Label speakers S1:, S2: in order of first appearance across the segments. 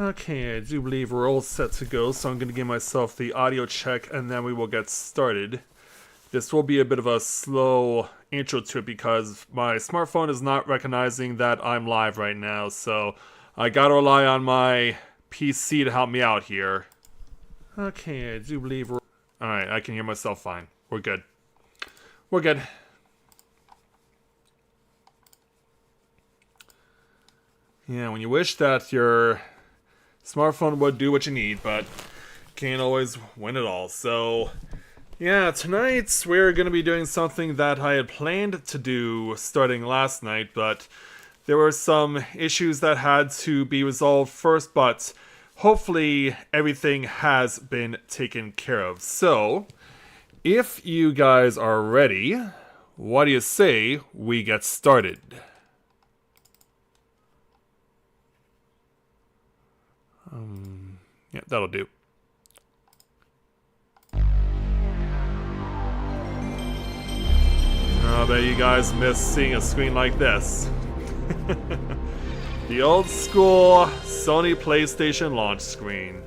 S1: Okay, I do believe we're all set to go, so I'm going to give myself the audio check and then we will get started. This will be a bit of a slow intro to it because my smartphone is not recognizing that I'm live right now, so I gotta rely on my PC to help me out here. Okay, I do believe we're... Alright, I can hear myself fine. We're good. We're good. Yeah, when you wish that your smartphone would do what you need, but can't always win it all. So, yeah, tonight we're going to be doing something that I had planned to do starting last night, but there were some issues that had to be resolved first, but hopefully everything has been taken care of. So, if you guys are ready, what do you say we get started? Yeah, that'll do. I bet you guys miss seeing a screen like this. The old school Sony PlayStation launch screen.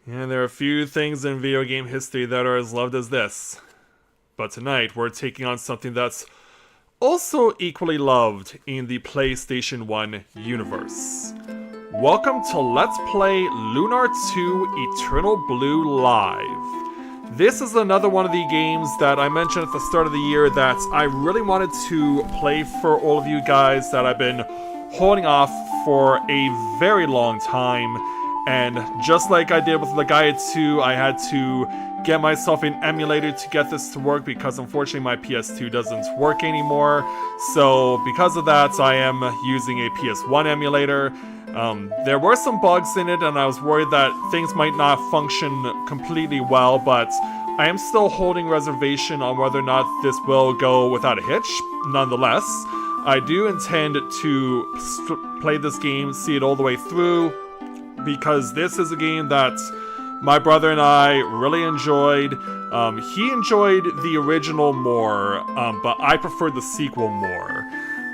S1: And there are a few things in video game history that are as loved as this. But tonight we're taking on something that's also equally loved in the PlayStation 1 universe. Welcome to Let's Play Lunar 2 Eternal Blue Live. This is another one of the games that I mentioned at the start of the year that I really wanted to play for all of you guys that I've been holding off for a very long time. And just like I did with the Gaia 2, I had to get myself an emulator to get this to work because unfortunately my PS2 doesn't work anymore. So because of that, I am using a PS1 emulator. There were some bugs in it and I was worried that things might not function completely well, but I am still holding reservation on whether or not this will go without a hitch. Nonetheless, I do intend to play this game, see it all the way through, because this is a game that my brother and I really enjoyed. He enjoyed the original more, but I preferred the sequel more.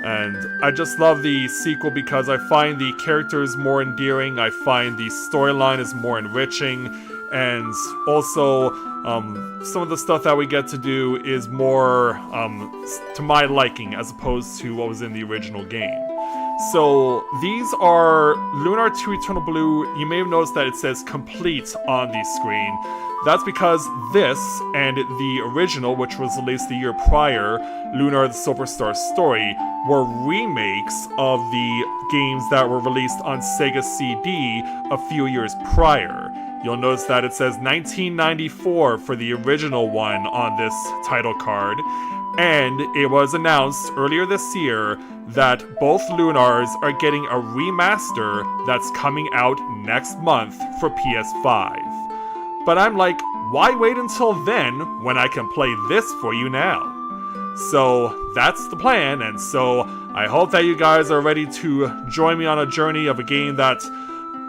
S1: And I just love the sequel because I find the characters more endearing, I find the storyline is more enriching, and also some of the stuff that we get to do is more to my liking as opposed to what was in the original game. So these are Lunar 2 Eternal Blue. You may have noticed that it says complete on the screen. That's because this and the original, which was released the year prior, Lunar the Silver Star Story, were remakes of the games that were released on Sega CD a few years prior. You'll notice that it says 1994 for the original one on this title card. And it was announced earlier this year that both Lunars are getting a remaster that's coming out next month for PS5. But I'm like, why wait until then when I can play this for you now? So that's the plan, and so I hope that you guys are ready to join me on a journey of a game that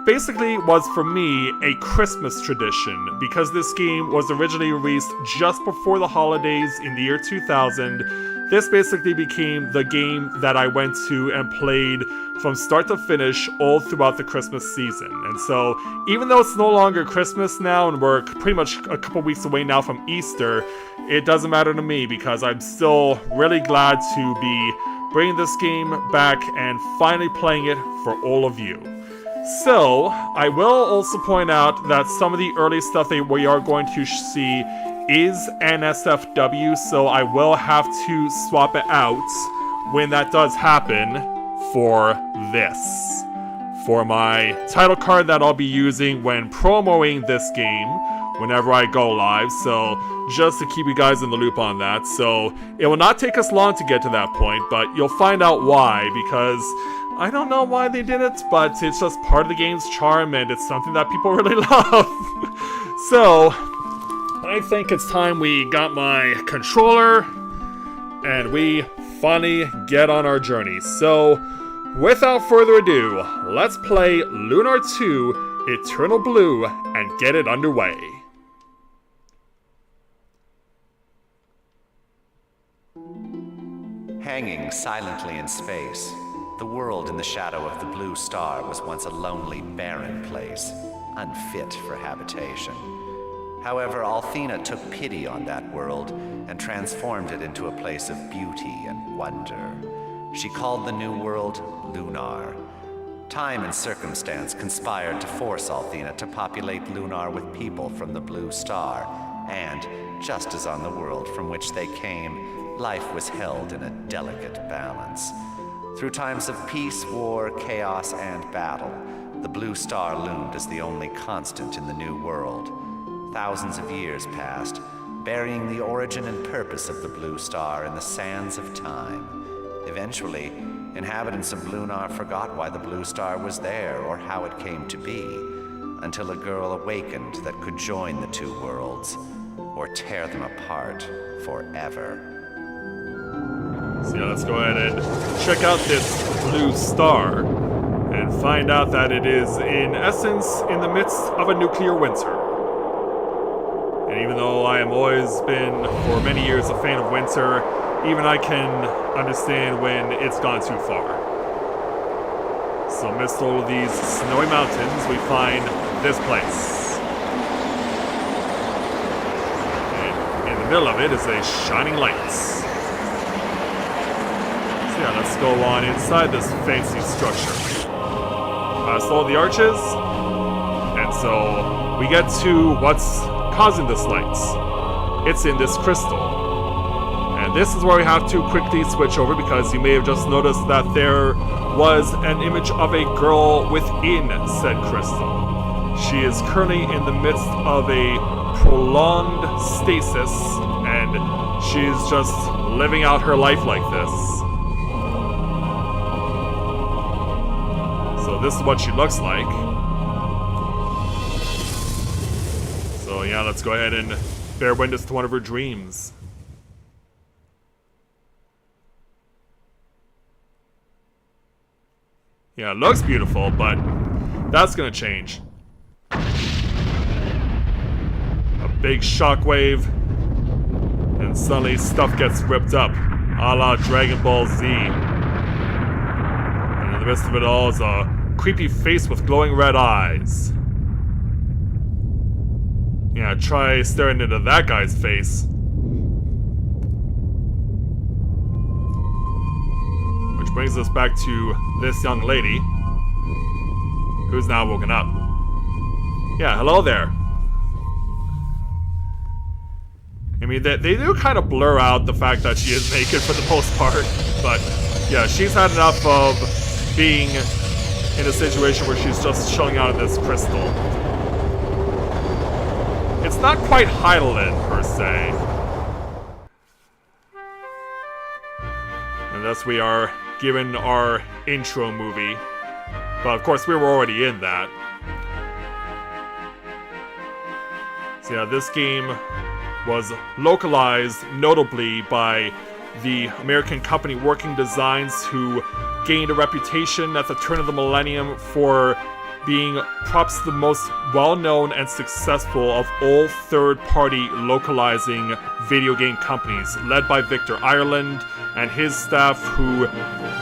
S1: basically was for me a Christmas tradition, because this game was originally released just before the holidays in the year 2000. This basically became the game that I went to and played from start to finish all throughout the Christmas season. And so, even though it's no longer Christmas now and we're pretty much a couple weeks away now from Easter, it doesn't matter to me because I'm still really glad to be bringing this game back and finally playing it for all of you. So, I will also point out that some of the early stuff that we are going to see is NSFW, so I will have to swap it out when that does happen for this. For my title card that I'll be using when promoting this game whenever I go live, so just to keep you guys in the loop on that. So, it will not take us long to get to that point, but you'll find out why, because I don't know why they did it, but it's just part of the game's charm, and it's something that people really love. So, I think it's time we got my controller, and we finally get on our journey. So, without further ado, let's play Lunar 2 Eternal Blue and get it underway.
S2: Hanging silently in space, the world in the shadow of the blue star was once a lonely, barren place, unfit for habitation. However, Althena took pity on that world and transformed it into a place of beauty and wonder. She called the new world Lunar. Time and circumstance conspired to force Althena to populate Lunar with people from the blue star, and, just as on the world from which they came, life was held in a delicate balance. Through times of peace, war, chaos, and battle, the blue star loomed as the only constant in the new world. Thousands of years passed, burying the origin and purpose of the blue star in the sands of time. Eventually, inhabitants of Lunar forgot why the blue star was there or how it came to be, until a girl awakened that could join the two worlds, or tear them apart forever.
S1: So yeah, let's go ahead and check out this blue star and find out that it is, in essence, in the midst of a nuclear winter. And even though I have always been, for many years, a fan of winter, even I can understand when it's gone too far. So amidst all of these snowy mountains, we find this place. And in the middle of it is a shining light. Yeah, let's go on inside this fancy structure. Past all the arches, and so we get to what's causing this light. It's in this crystal. And this is where we have to quickly switch over, because you may have just noticed that there was an image of a girl within said crystal. She is currently in the midst of a prolonged stasis, and she's just living out her life like this. So this is what she looks like. So yeah, let's go ahead and bear witness to one of her dreams. Yeah, it looks beautiful, but that's gonna change. A big shockwave, and suddenly stuff gets ripped up, a la Dragon Ball Z. And in the midst of it all is a creepy face with glowing red eyes. Yeah, try staring into that guy's face. Which brings us back to this young lady, who's now woken up. Yeah, hello there. I mean, they do kind of blur out the fact that she is naked for the most part, but yeah, she's had enough of being in a situation where she's just chilling out of this crystal. It's not quite Hydaelyn, per se. And thus we are given our intro movie. But of course we were already in that. So yeah, this game was localized notably by the American company Working Designs, who gained a reputation at the turn of the millennium for being perhaps the most well-known and successful of all third-party localizing video game companies, led by Victor Ireland and his staff, who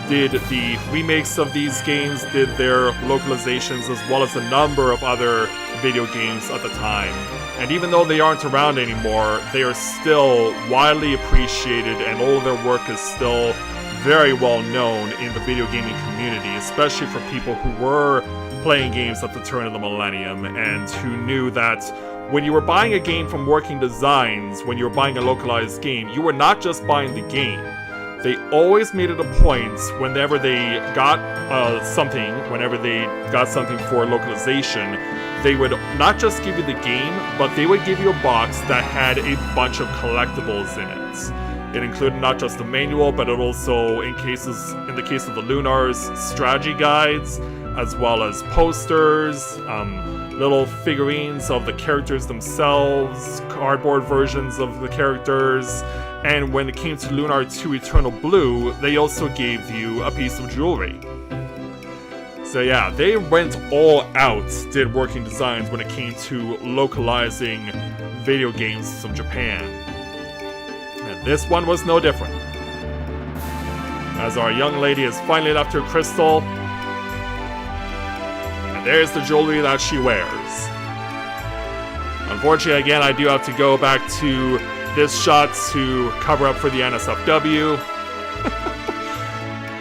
S1: did the remakes of these games, did their localizations, as well as a number of other video games at the time. And even though they aren't around anymore, they are still widely appreciated, and all of their work is still very well known in the video gaming community, especially for people who were playing games at the turn of the millennium and who knew that when you were buying a game from Working Designs, when you were buying a localized game, you were not just buying the game. They always made it a point, whenever they got something for localization, they would not just give you the game, but they would give you a box that had a bunch of collectibles in it. It included not just the manual, but it also, in the case of the Lunars, strategy guides, as well as posters, little figurines of the characters themselves, cardboard versions of the characters, and when it came to Lunar 2 Eternal Blue, they also gave you a piece of jewelry. So yeah, they went all out, did Working Designs, when it came to localizing video games from Japan. And this one was no different. As our young lady has finally left her crystal. And there's the jewelry that she wears. Unfortunately, again, I do have to go back to this shot to cover up for the NSFW.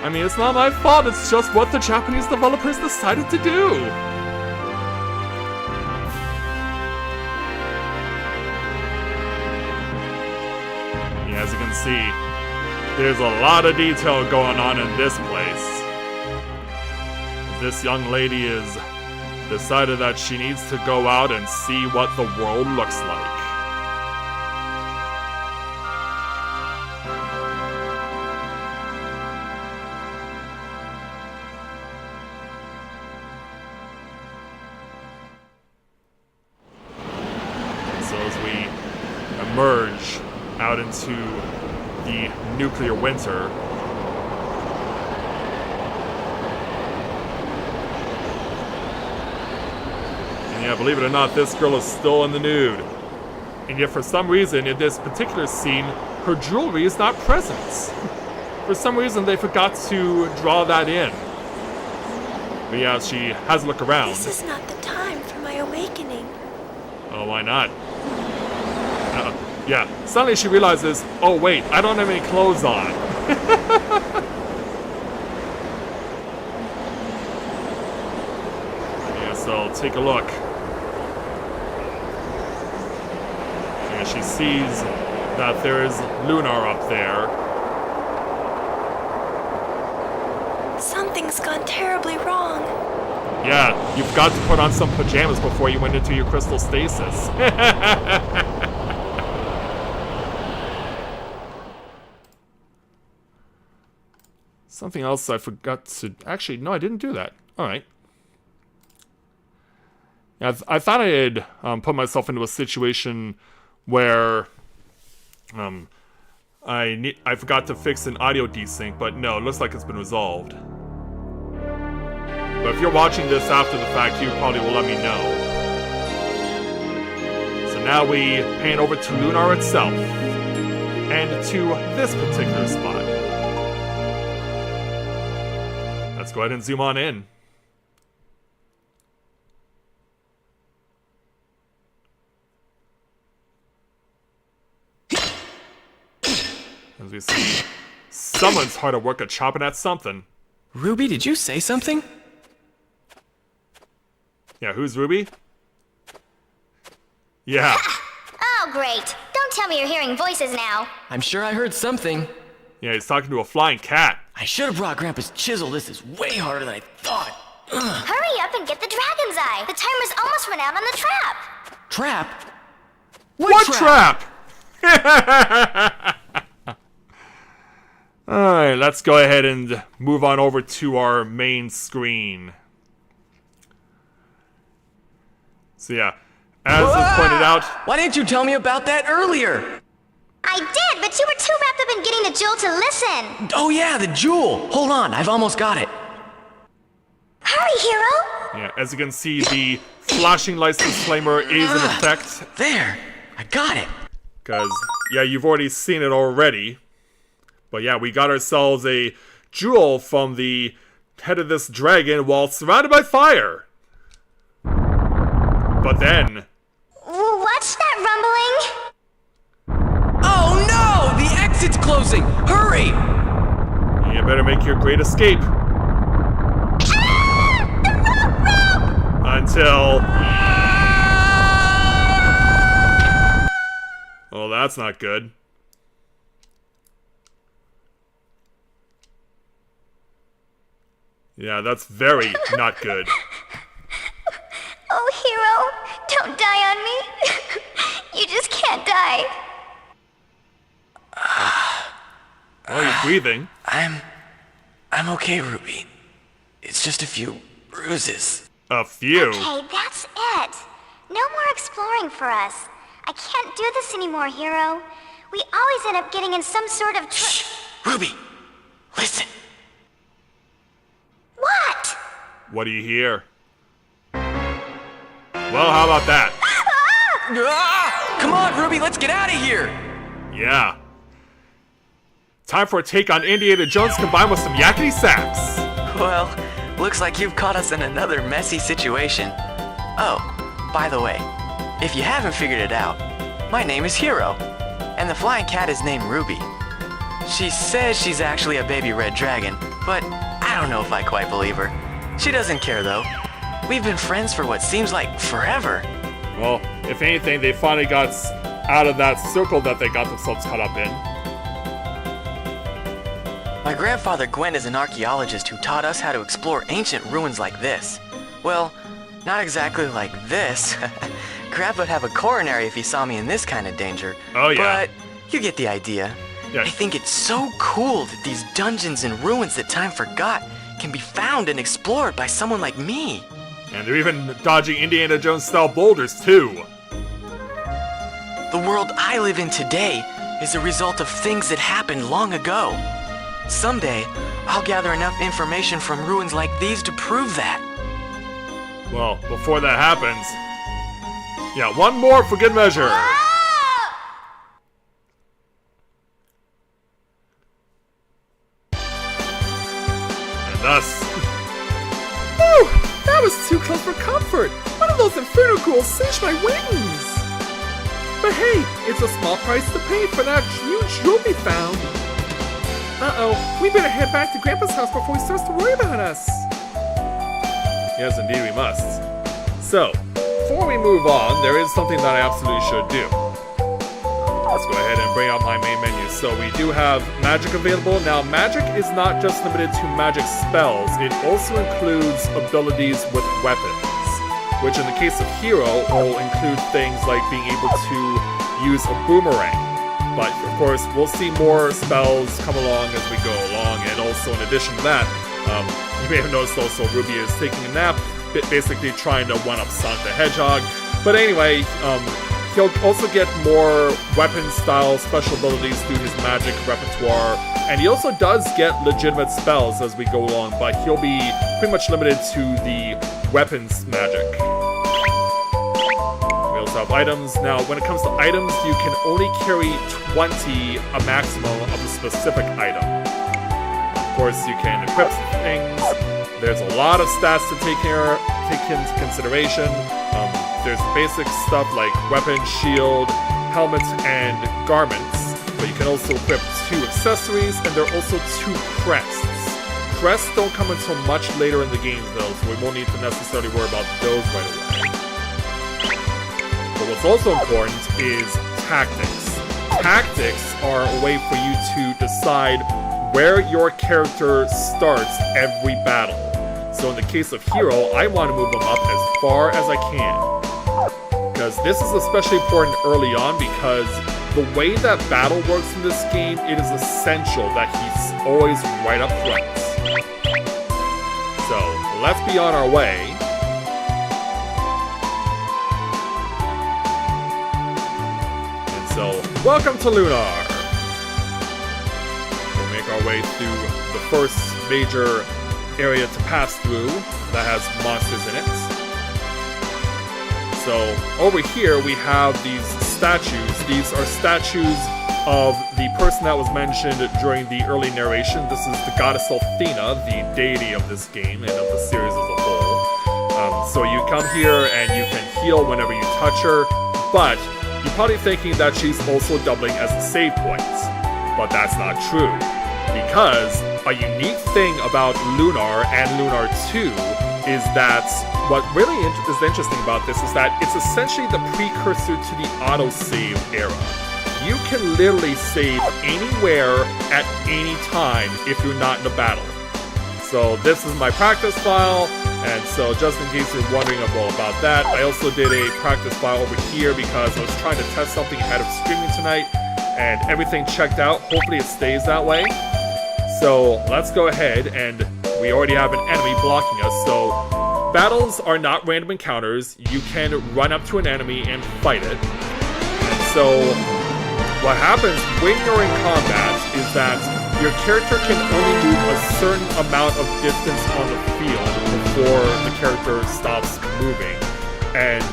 S1: I mean, it's not my fault, it's just what the Japanese developers decided to do. Yeah, as you can see, there's a lot of detail going on in this place. This young lady is decided that she needs to go out and see what the world looks like. So as we emerge out into the nuclear winter, and yeah, believe it or not, this girl is still in the nude. And yet for some reason, in this particular scene, her jewelry is not present. For some reason, they forgot to draw that in. But yeah, she has a look around.
S3: This is not the time for my awakening.
S1: Oh, why not? Yeah, suddenly she realizes, oh wait, I don't have any clothes on. Yeah, so take a look. Yeah, she sees that there is Lunar up there.
S3: Something's gone terribly wrong.
S1: Yeah, you've got to put on some pajamas before you went into your crystal stasis. Something else I forgot to... Actually, no, I didn't do that. Alright. Yeah, I thought I had put myself into a situation where I forgot to fix an audio desync, but no, it looks like it's been resolved. But if you're watching this after the fact, you probably will let me know. So now we pan over to Lunar itself. And to this particular spot. Let's go ahead and zoom on in. As we see, someone's hard at work at chopping at something.
S4: Ruby, did you say something?
S1: Yeah, who's Ruby? Yeah.
S5: Oh, great. Don't tell me you're hearing voices now.
S4: I'm sure I heard something.
S1: Yeah, he's talking to a flying cat.
S4: I should have brought Grandpa's chisel. This is way harder than I thought.
S5: Hurry up and get the dragon's eye. The timer's almost run out on the trap.
S4: Trap?
S1: What trap? Alright, let's go ahead and move on over to our main screen. So yeah, as is pointed out...
S4: Why didn't you tell me about that earlier?
S5: I did, but you were too wrapped up in getting the jewel to listen.
S4: Oh yeah, the jewel. Hold on, I've almost got it.
S5: Hurry, hero.
S1: Yeah, as you can see, the flashing lights disclaimer is in effect.
S4: There, I got it.
S1: Because, yeah, you've already seen it already. But yeah, we got ourselves a jewel from the head of this dragon while surrounded by fire. But then...
S5: What's that rumbling?
S4: Oh no! The exit's closing! Hurry!
S1: You better make your great escape.
S5: The rope!
S1: Until... Well, that's not good. Yeah, that's very not good.
S5: Oh, hero, don't die on me. You just can't die.
S1: Oh, he's breathing.
S4: I'm okay, Ruby. It's just a few bruises.
S1: A few.
S5: Okay, that's it. No more exploring for us. I can't do this anymore, hero. We always end up getting in some sort of
S4: Shh! Ruby! Listen!
S5: What?
S1: What do you hear? Well, how about that?
S4: Ah! Come on, Ruby, let's get out of here!
S1: Yeah. Time for a take on Indiana Jones combined with some yakety sax.
S4: Well, looks like you've caught us in another messy situation. Oh, by the way, if you haven't figured it out, my name is Hero, and the flying cat is named Ruby. She says she's actually a baby red dragon, but I don't know if I quite believe her. She doesn't care though. We've been friends for what seems like forever.
S1: Well, if anything, they finally got out of that circle that they got themselves caught up in.
S4: My grandfather Gwen is an archaeologist who taught us how to explore ancient ruins like this. Well, not exactly like this. Grandpa'd have a coronary if he saw me in this kind of danger.
S1: Oh, yeah.
S4: But you get the idea.
S1: Yeah.
S4: I think it's so cool that these dungeons and ruins that time forgot can be found and explored by someone like me.
S1: And they're even dodging Indiana Jones-style boulders, too.
S4: The world I live in today is a result of things that happened long ago. Someday, I'll gather enough information from ruins like these to prove that.
S1: Well, before that happens... Yeah, one more for good measure. And thus...
S6: Whew! That was too close for comfort! One of those inferno ghouls singed my wings! But hey, it's a small price to pay for that huge jewel we found. Uh-oh, we better head back to Grandpa's house before he starts to worry about us.
S1: Yes, indeed we must. So, before we move on, there is something that I absolutely should do. Let's go ahead and bring up my main menu. So we do have magic available. Now, magic is not just limited to magic spells. It also includes abilities with weapons, which in the case of Hero will include things like being able to use a boomerang. But of course, we'll see more spells come along as we go along, and also in addition to that, you may have noticed also Ruby is taking a nap, basically trying to one-up Sonic the Hedgehog. But anyway, he'll also get more weapon-style special abilities through his magic repertoire, and he also does get legitimate spells as we go along, but he'll be pretty much limited to the weapons magic. We also have items. Now, when it comes to items, you can only carry 20, a maximum of a specific item. Of course, you can equip things. There's a lot of stats to take into consideration. There's basic stuff like weapon, shield, helmets, and garments. But you can also equip 2 accessories, and there are also 2 crests. Crests don't come until much later in the game, though, so we won't need to necessarily worry about those right away. But what's also important is tactics. Tactics are a way for you to decide where your character starts every battle. So in the case of Hero, I want to move him up as far as I can. Because this is especially important early on, because the way that battle works in this game, it is essential that he's always right up front. So, let's be on our way. And so, welcome to Lunar! We'll make our way through the first major area to pass through that has monsters in it. So over here we have these statues. These are statues of the person that was mentioned during the early narration. This is the goddess Athena, the deity of this game and of the series as a whole. So you come here and you can heal whenever you touch her, but you're probably thinking that she's also doubling as a save point. But that's not true, because a unique thing about Lunar and Lunar 2 is that what really is interesting about this is that it's essentially the precursor to the autosave era. You can literally save anywhere at any time if you're not in a battle. So this is my practice file, and so just in case you're wondering about that, I also did a practice file over here because I was trying to test something ahead of streaming tonight, and everything checked out. Hopefully it stays that way. So let's go ahead, and we already have an enemy blocking us, so battles are not random encounters. You can run up to an enemy and fight it. And so what happens when you're in combat is that your character can only move a certain amount of distance on the field before the character stops moving. And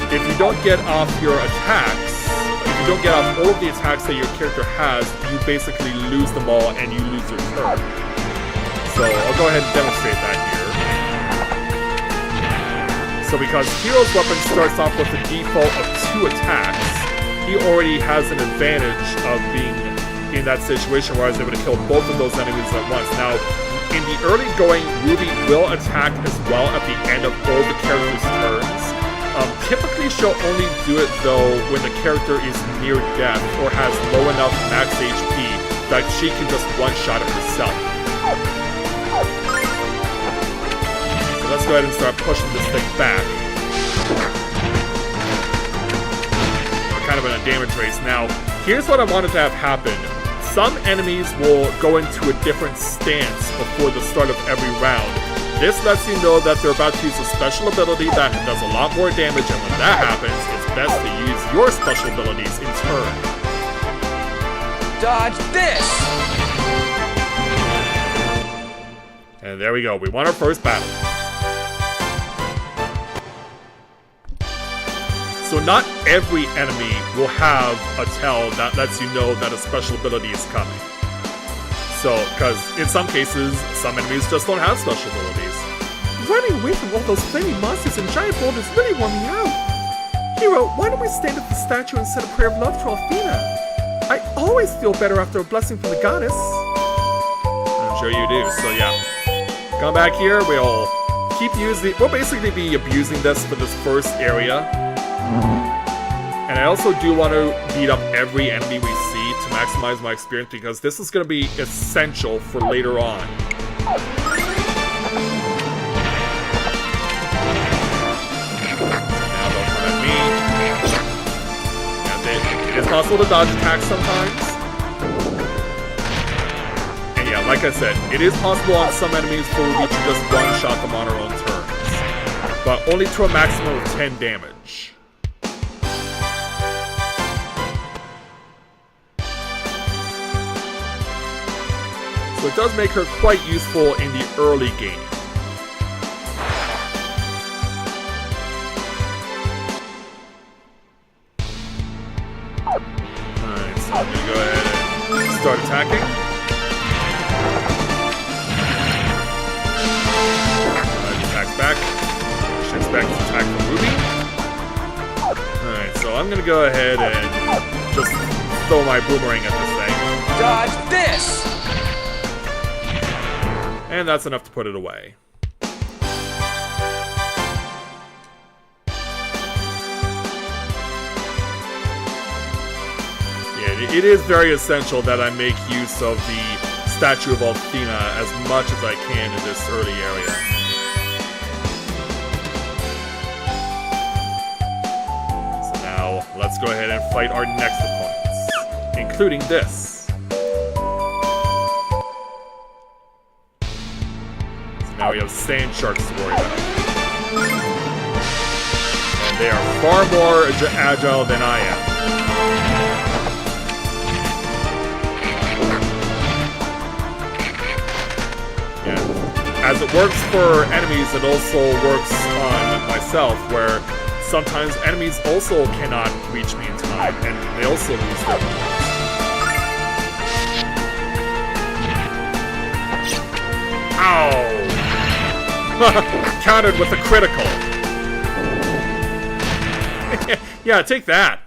S1: if you don't get off your attacks, if you don't get off all of the attacks that your character has, you basically lose them all and you lose your turn. So I'll go ahead and demonstrate that here. So because Hero's weapon starts off with a default of 2 attacks, he already has an advantage of being in that situation where I was able to kill both of those enemies at once. Now, in the early going, Ruby will attack as well at the end of all the character's turns. Typically, she'll only do it though when the character is near death or has low enough max HP that she can just one-shot it herself. So let's go ahead and start pushing this thing back. We're kind of in a damage race now. Here's what I wanted to have happen. Some enemies will go into a different stance before the start of every round. This lets you know that they're about to use a special ability that does a lot more damage, and when that happens, it's best to use your special abilities in turn.
S4: Dodge this!
S1: And there we go, we won our first battle. So not every enemy will have a tell that lets you know that a special ability is coming. So, because in some cases, some enemies just don't have special abilities.
S6: Running away from all those flaming monsters and giant boulders really wore me out. Hero, why don't we stand at the statue and say a prayer of love to Althena? I always feel better after a blessing from the goddess.
S1: I'm sure you do, so yeah. Come back here, we'll basically be abusing this for this first area. And I also do want to beat up every enemy we see to maximize my experience because this is going to be essential for later on. Now they'll come at me. It is possible to dodge attacks sometimes. And yeah, like I said, it is possible on some enemies for Ruby to just one-shot them on her own turns. But only to a maximum of 10 damage. So it does make her quite useful in the early game. Alright, so I'm gonna go ahead and start attacking. Attack back. She expects attack from Ruby. Alright, so I'm gonna go ahead and just throw my boomerang at this thing.
S4: Dodge this!
S1: And that's enough to put it away. Yeah, it is very essential that I make use of the statue of Althena as much as I can in this early area. So now, let's go ahead and fight our next opponents, including this. Now we have sand sharks to worry about. And they are far more agile than I am. Yeah. As it works for enemies, it also works on myself, where sometimes enemies also cannot reach me in time, and they also lose their moves. Ow! Countered with a critical. Yeah, take that.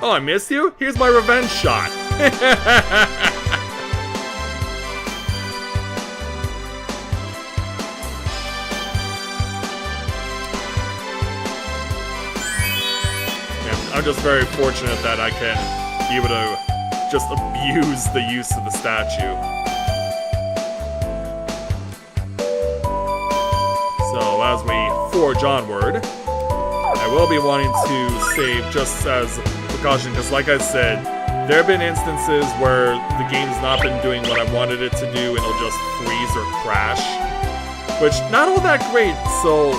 S1: Oh, I missed you? Here's my revenge shot. Yeah, I'm just very fortunate that I can be able to just abuse the use of the statue. So as we forge onward, I will be wanting to save just as precaution, because like I said, there have been instances where the game's not been doing what I wanted it to do, and it'll just freeze or crash, which not all that great. So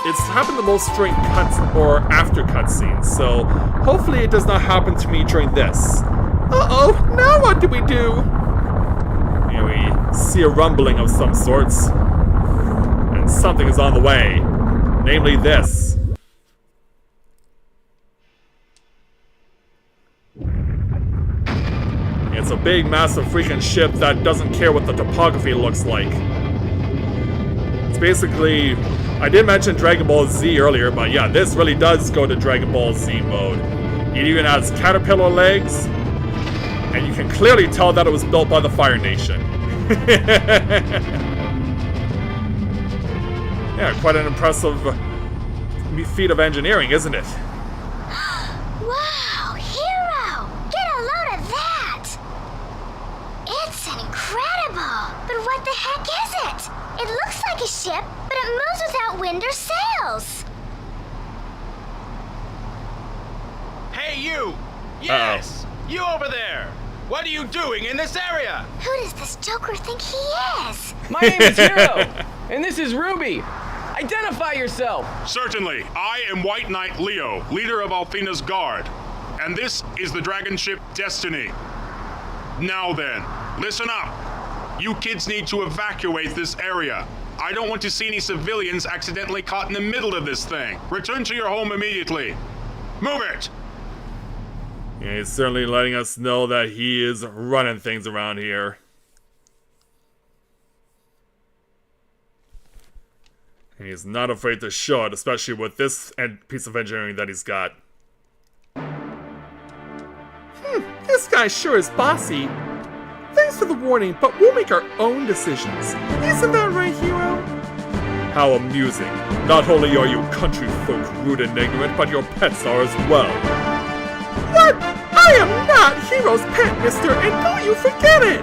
S1: it's happened the most during cuts or after cutscenes. So hopefully it does not happen to me during this. Uh-oh, now what do we do? Here we see a rumbling of some sorts. Something is on the way, namely this. It's a big, massive freaking ship that doesn't care what the topography looks like. It's basically... I did mention Dragon Ball Z earlier, but yeah, this really does go to Dragon Ball Z mode. It even has caterpillar legs, and you can clearly tell that it was built by the Fire Nation. Yeah, quite an impressive feat of engineering, isn't it?
S5: Wow, Hero! Get a load of that! It's incredible! But what the heck is it? It looks like a ship, but it moves without wind or sails.
S7: Hey, you! Yes! You over there! What are you doing in this area?
S5: Who does this Joker think he is?
S8: My name is Hero, and this is Ruby. Identify yourself.
S9: Certainly. I am White Knight Leo, leader of Althena's Guard. And this is the dragon ship Destiny. Now then, listen up. You kids need to evacuate this area. I don't want to see any civilians accidentally caught in the middle of this thing. Return to your home immediately. Move it!
S1: Yeah, he's certainly letting us know that he is running things around here. And he's not afraid to show it, especially with this piece of engineering that he's got.
S6: This guy sure is bossy. Thanks for the warning, but we'll make our own decisions. Isn't that right, Hero?
S1: How amusing. Not only are you country folk rude and ignorant, but your pets are as well.
S6: What? I am not Hero's pet, mister, and don't you forget it!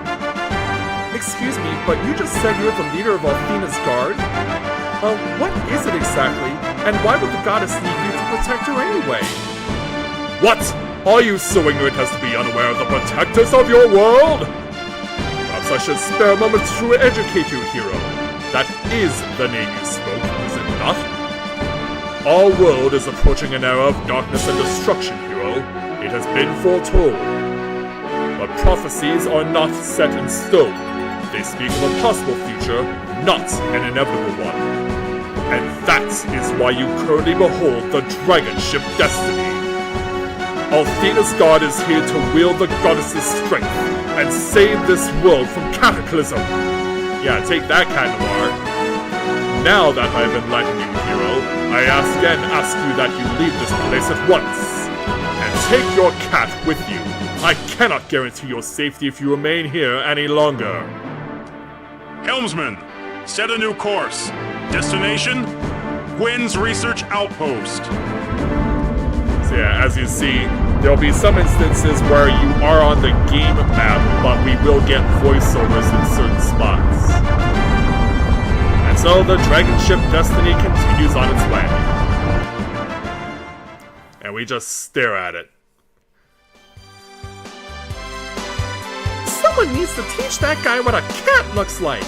S1: Excuse me, but you just said you're the leader of Althena's Guard? What is it exactly? And why would the goddess need you to protect her anyway? What? Are you so ignorant as to be unaware of the protectors of your world? Perhaps I should spare a moment to educate you, Hero. That is the name you spoke, is it not? Our world is approaching an era of darkness and destruction, Hero. It has been foretold. But prophecies are not set in stone. They speak of a possible future, not an inevitable one. And that is why you currently behold the dragon ship Destiny. Althena's Guard is here to wield the goddess's strength and save this world from cataclysm. Yeah, take that, Cat Noir. Now that I have enlightened you, Hero, I ask you that you leave this place at once. And take your cat with you. I cannot guarantee your safety if you remain here any longer.
S9: Helmsman, set a new course. Destination? Gwynn's Research Outpost.
S1: So yeah, as you see, there'll be some instances where you are on the game map, but we will get voiceovers in certain spots. And so the dragon ship Destiny continues on its way. And we just stare at it.
S6: Someone needs to teach that guy what a cat looks like.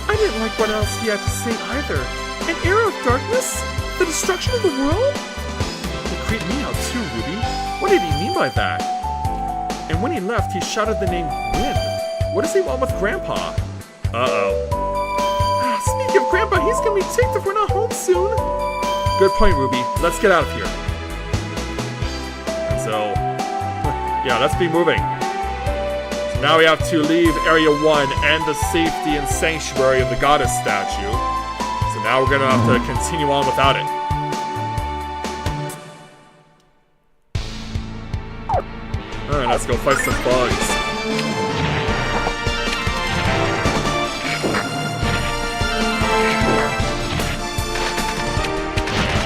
S6: I didn't like what else he had to say either. An era of darkness? The destruction of the world?
S1: It creeped me out too, Ruby. What did he mean by that? And when he left, he shouted the name Gwyn. What does he want with Grandpa? Uh-oh.
S6: Speaking of Grandpa, he's gonna be ticked if we're not home soon.
S1: Good point, Ruby. Let's get out of here. And so, yeah, let's be moving. So now we have to leave Area 1 and the safety and sanctuary of the goddess statue. So now we're gonna have to continue on without it. Alright, let's go fight some bugs.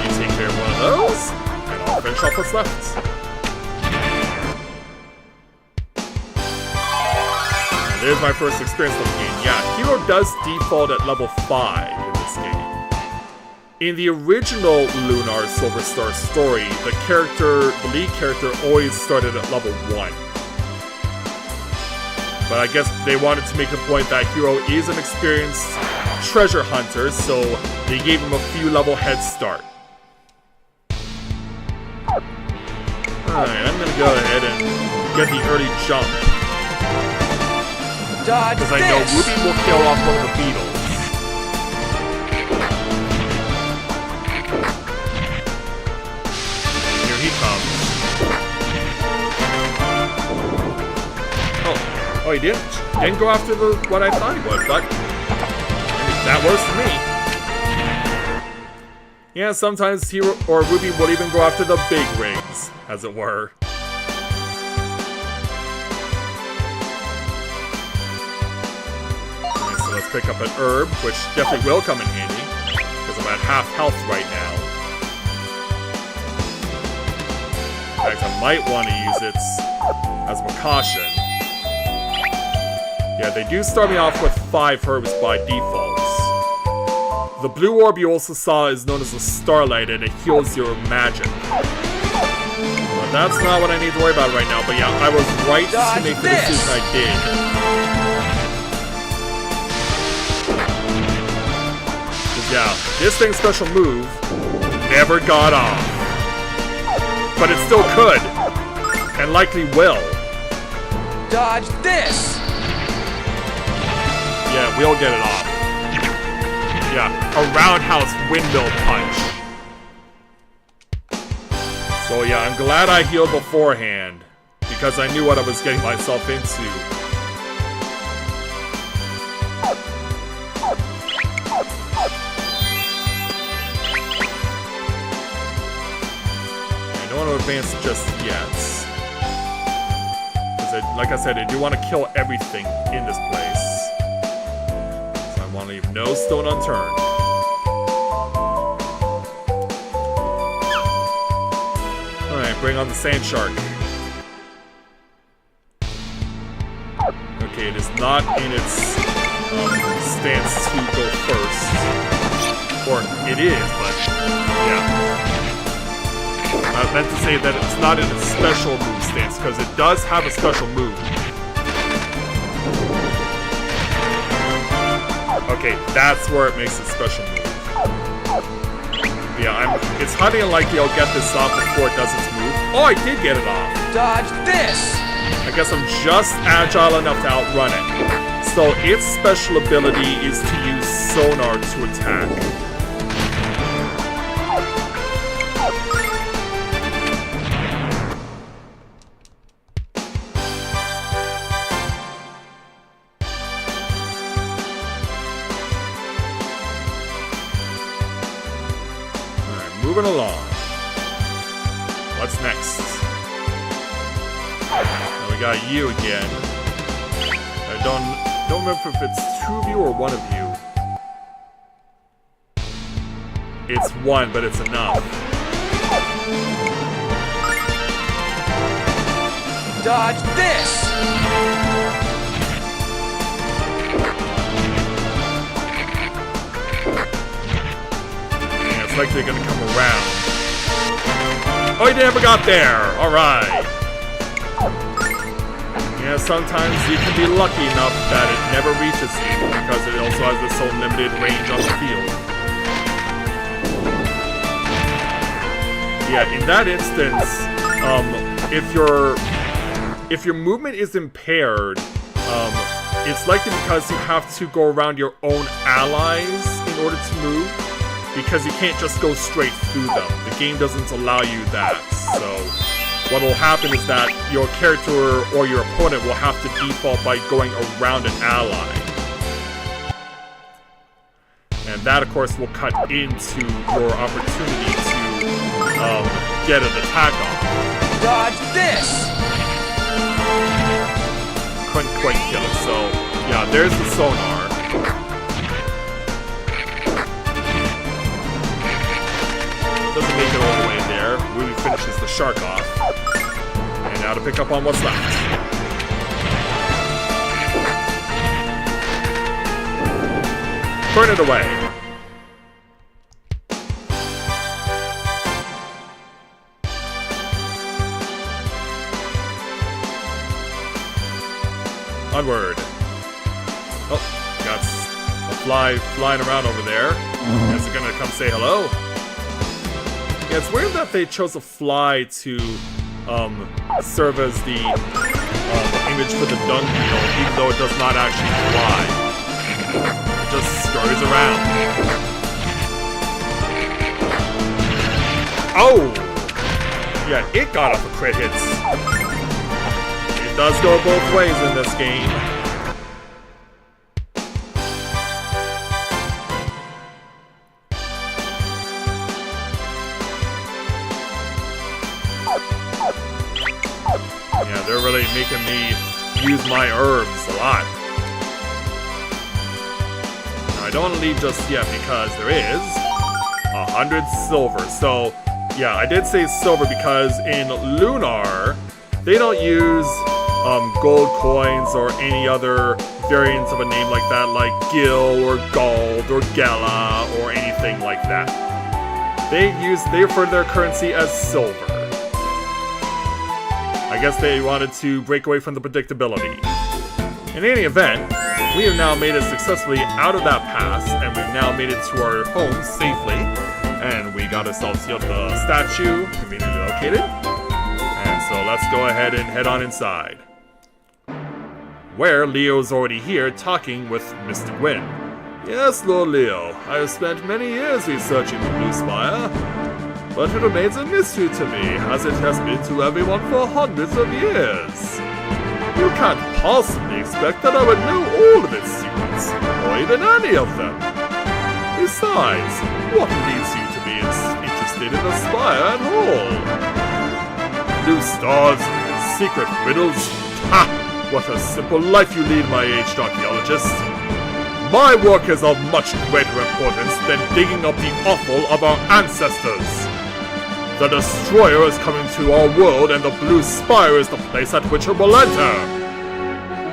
S1: You take care of one of those, and I'll finish off what's left. And there's my first experience with the game. Yeah, Hero does default at level 5 in this game. In the original Lunar Silver Star story, the lead character always started at level 1. But I guess they wanted to make the point that Hero is an experienced treasure hunter, so they gave him a few level head start. Alright, I'm gonna go ahead and get the early jump.
S8: Dodge
S1: Because I know
S8: this!
S1: Ruby will kill off one of the beetles. Here he comes. Oh, he didn't? Didn't go after what I thought he would, but that works for me. Yeah, sometimes he or Ruby will even go after the big rings, as it were. Okay, so let's pick up an herb, which definitely will come in handy, because I'm at half health right now. In fact, I might want to use it as a caution. Yeah, they do start me off with 5 herbs by default. The blue orb you also saw is known as a starlight, and it heals your magic. But that's not what I need to worry about right now, but yeah, I was right to make the decision I did. Yeah, this thing's special move never got off. But it still could, and likely will.
S8: Dodge this!
S1: Yeah, we'll get it off. Yeah, a roundhouse windmill punch. So yeah, I'm glad I healed beforehand, because I knew what I was getting myself into. I don't want to advance just yet. Because like I said, I do want to kill everything in this place. I want to leave no stone unturned. Alright, bring on the sand shark. Okay, it is not in its stance to go first. Or it is, but yeah. I meant to say that it's not in its special move stance, because it does have a special move. Okay, that's where it makes its special move. Yeah, it's highly unlikely I'll get this off before it does its move. Oh, I did get it off.
S8: Dodge this!
S1: I guess I'm just agile enough to outrun it. So its special ability is to use sonar to attack. Moving along. What's next? Now we got you again. I don't remember if it's 2 of you or 1 of you. It's 1, but it's enough.
S8: Dodge this!
S1: Like they're gonna come around. Oh, he never got there! Alright. Yeah, sometimes you can be lucky enough that it never reaches you, because it also has its own limited range on the field. Yeah, in that instance, if your movement is impaired, it's likely because you have to go around your own allies in order to move. Because you can't just go straight through them. The game doesn't allow you that. So what will happen is that your character or your opponent will have to default by going around an ally. And that, of course, will cut into your opportunity to get an attack off.
S8: Dodge this!
S1: Couldn't quite kill it, so yeah, there's the sonar. Doesn't make it all the way there. Ruby finishes the shark off. And now to pick up on what's left. Burn it away. Onward. Oh, got a fly flying around over there. Is it gonna come say hello? Yeah, it's weird that they chose a fly to serve as the image for the dung beetle, even though it does not actually fly. It just scurries around. Oh! Yeah, it got off a crit hits. It does go both ways in this game. Yeah, they're really making me use my herbs a lot. Now, I don't want to leave just yet because there is 100 silver. So, yeah, I did say silver because in Lunar, they don't use gold coins or any other variants of a name like that, like Gil or Gold or Gala or anything like that. They refer to their currency as silver. I guess they wanted to break away from the predictability. In any event, we have now made it successfully out of that pass, and we've now made it to our home safely. And we got ourselves the statue, conveniently located. And so let's go ahead and head on inside. Where Leo's already here talking with Mr. Gwyn. Yes, Lord Leo, I have spent many years researching the Blue Spire. But it remains a mystery to me, as it has been to everyone for hundreds of years. You can't possibly expect that I would know all of its secrets, or even any of them. Besides, what leads you to be interested in the spire at all? Blue stars, secret riddles. Ha! What a simple life you lead, my aged archaeologist. My work is of much greater importance than digging up the offal of our ancestors. The Destroyer is coming to our world, and the Blue Spire is the place at which it will enter.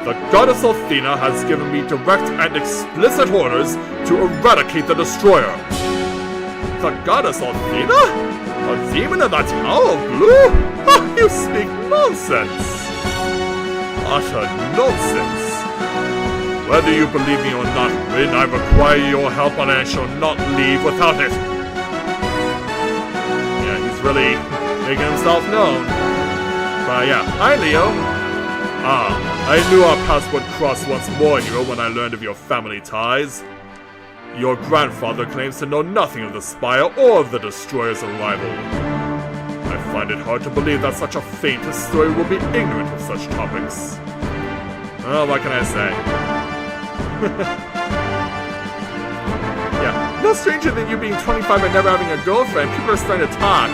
S1: The goddess Athena has given me direct and explicit orders to eradicate the Destroyer. The goddess Athena? A demon in the Tower of Blue? Oh, you speak nonsense! Utter nonsense! Whether you believe me or not, Gwyn, I require your help and I shall not leave without it. Really making himself known. But yeah, hi Leo. I knew our paths would cross once more, Hero, when I learned of your family ties. Your grandfather claims to know nothing of the Spire or of the Destroyer's arrival. I find it hard to believe that such a faint historian will be ignorant of such topics. Well, what can I say? Yeah, no stranger than you being 25 and never having a girlfriend. People are starting to talk.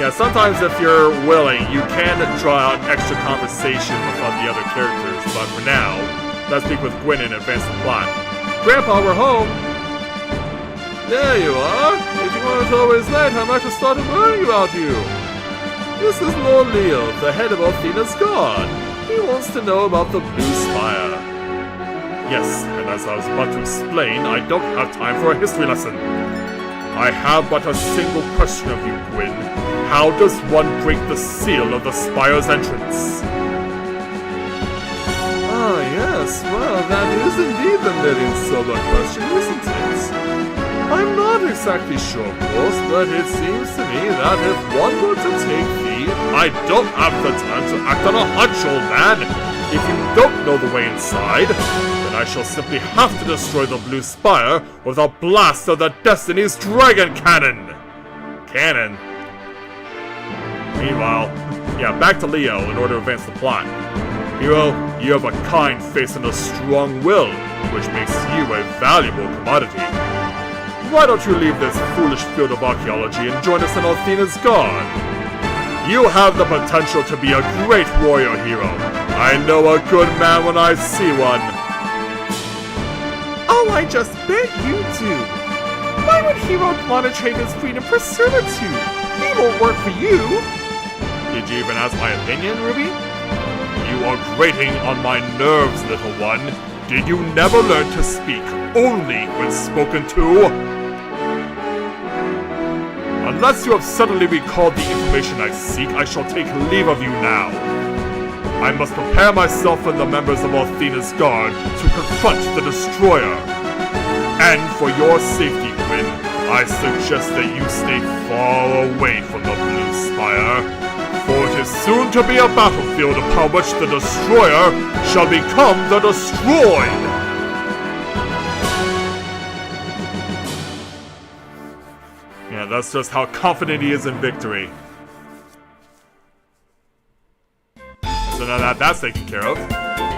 S1: Yeah, sometimes if you're willing, you can draw out extra conversation with the other characters, but for now, let's speak with Gwyn and advance the plot. Grandpa, we're home! There you are! If you weren't always late, I might have started worrying about you. This is Lord Leo, the head of Athena's guard. He wants to know about the Blue Spire. Yes, and as I was about to explain, I don't have time for a history lesson. I have but a single question of you, Gwyn. How does one break the seal of the Spire's entrance? Ah, yes, well, that is indeed the million-silver question, isn't it? I'm not exactly sure, of course, but it seems to me that if one were to take the... I don't have the time to act on a hunch, old man! If you don't know the way inside, then I shall simply have to destroy the Blue Spire with a blast of the Destiny's Dragon Cannon! Cannon? Meanwhile, yeah, back to Leo in order to advance the plot. Hero, you have a kind face and a strong will, which makes you a valuable commodity. Why don't you leave this foolish field of archaeology and join us in Athena's guard? You have the potential to be a great warrior hero. I know a good man when I see one.
S6: Oh, I just bet you do. Why would Hero want to trade his freedom for servitude? He won't work for you.
S1: Did you even ask my opinion, Ruby? You are grating on my nerves, little one. Did you never learn to speak only when spoken to? Unless you have suddenly recalled the information I seek, I shall take leave of you now. I must prepare myself and the members of Athena's guard to confront the Destroyer. And for your safety, Gwyn, I suggest that you stay far away from the Blue Spire. For it is soon to be a battlefield upon which the Destroyer shall become the Destroyed! Yeah, that's just how confident he is in victory. So now that that's taken care of.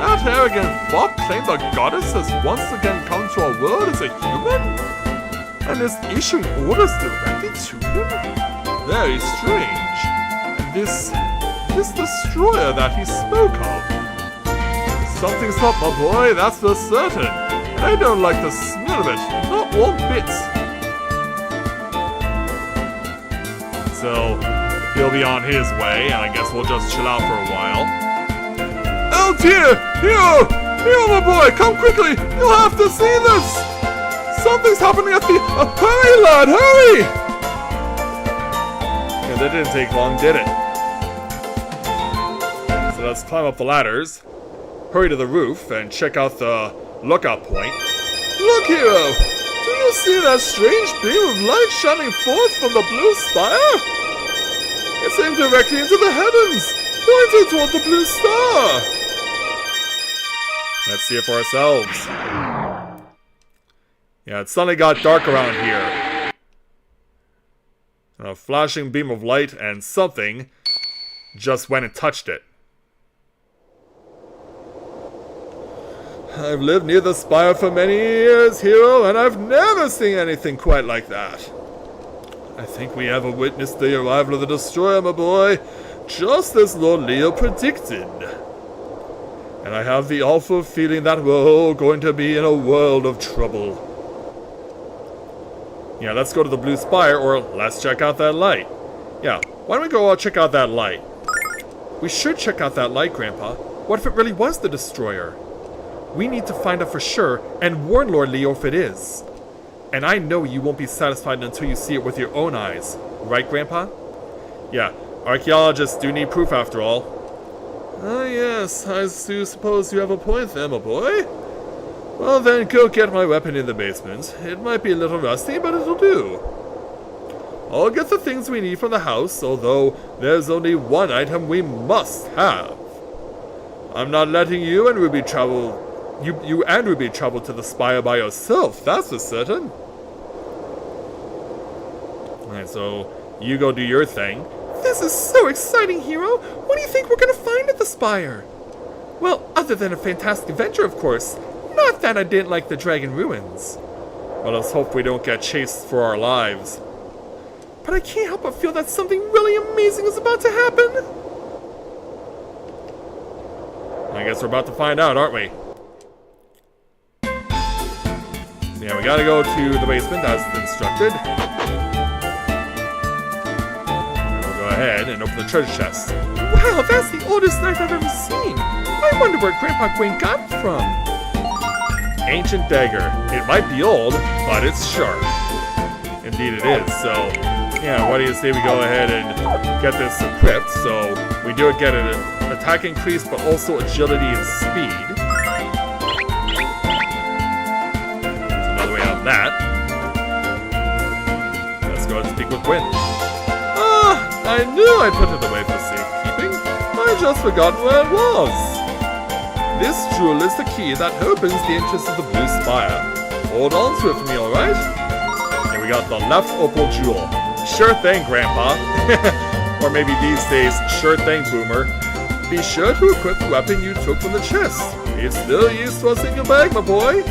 S1: That arrogant fop claimed the goddess has once again come to our world as a human? And is issuing orders directly to him? Very strange. And this destroyer that he spoke of. Something's up, my boy, that's for certain. And I don't like the smell of it, not one bit. So, he'll be on his way, and I guess we'll just chill out for a while. Oh dear! Hero! Hero, my boy, come quickly! You'll have to see this! Something's happening at the... hurry, lad, hurry! Yeah, that didn't take long, did it? So let's climb up the ladders, hurry to the roof, and check out the lookout point. Look, Hero! Do you see that strange beam of light shining forth from the blue spire? It's aimed directly into the heavens, pointing toward the blue star. Let's see it for ourselves. Yeah, it suddenly got dark around here. And a flashing beam of light and something just went and touched it. I've lived near the spire for many years, Hero, and I've never seen anything quite like that. I think we have witnessed the arrival of the Destroyer, my boy, just as Lord Leo predicted. And I have the awful feeling that we're all going to be in a world of trouble. Yeah, let's go to the blue spire, or let's check out that light. Yeah, why don't we go check out that light? We should check out that light, Grandpa. What if it really was the Destroyer? We need to find out for sure and warn Lord Leo if it is. And I know you won't be satisfied until you see it with your own eyes. Right, Grandpa? Yeah, archaeologists do need proof after all. Ah, yes, I do suppose you have a point there, my boy. Well then, go get my weapon in the basement. It might be a little rusty, but it'll do. I'll get the things we need from the house, although there's only one item we must have. I'm not letting you and Ruby travel... You and Ruby travel to the spire by yourself, that's for certain. Alright, so you go do your thing. This is so exciting, Hero! What do you think we're gonna find at the spire? Well, other than a fantastic adventure, of course. Not that I didn't like the Dragon Ruins. Well, let's hope we don't get chased for our lives. But I can't help but feel that something really amazing is about to happen. I guess we're about to find out, aren't we? So yeah, we gotta go to the basement as instructed. And we'll go ahead and open the treasure chest. Wow, that's the oldest knife I've ever seen. I wonder where Grandpa Gwen got it from. Ancient dagger. It might be old, but it's sharp. Indeed it is, so... yeah, what do you say we go ahead and get this equipped, so we do get an attack increase, but also agility and speed. There's another way out of that. Let's go and speak with Gwen. Ah, I knew I'd put it away for safekeeping. I just forgot where it was. This jewel is the key that opens the entrance of the blue spire. Hold on to it for me, alright? Here we got the left opal jewel. Sure thing, Grandpa. Or maybe these days, sure thing, Boomer. Be sure to equip the weapon you took from the chest. It's still useless in your bag, my boy.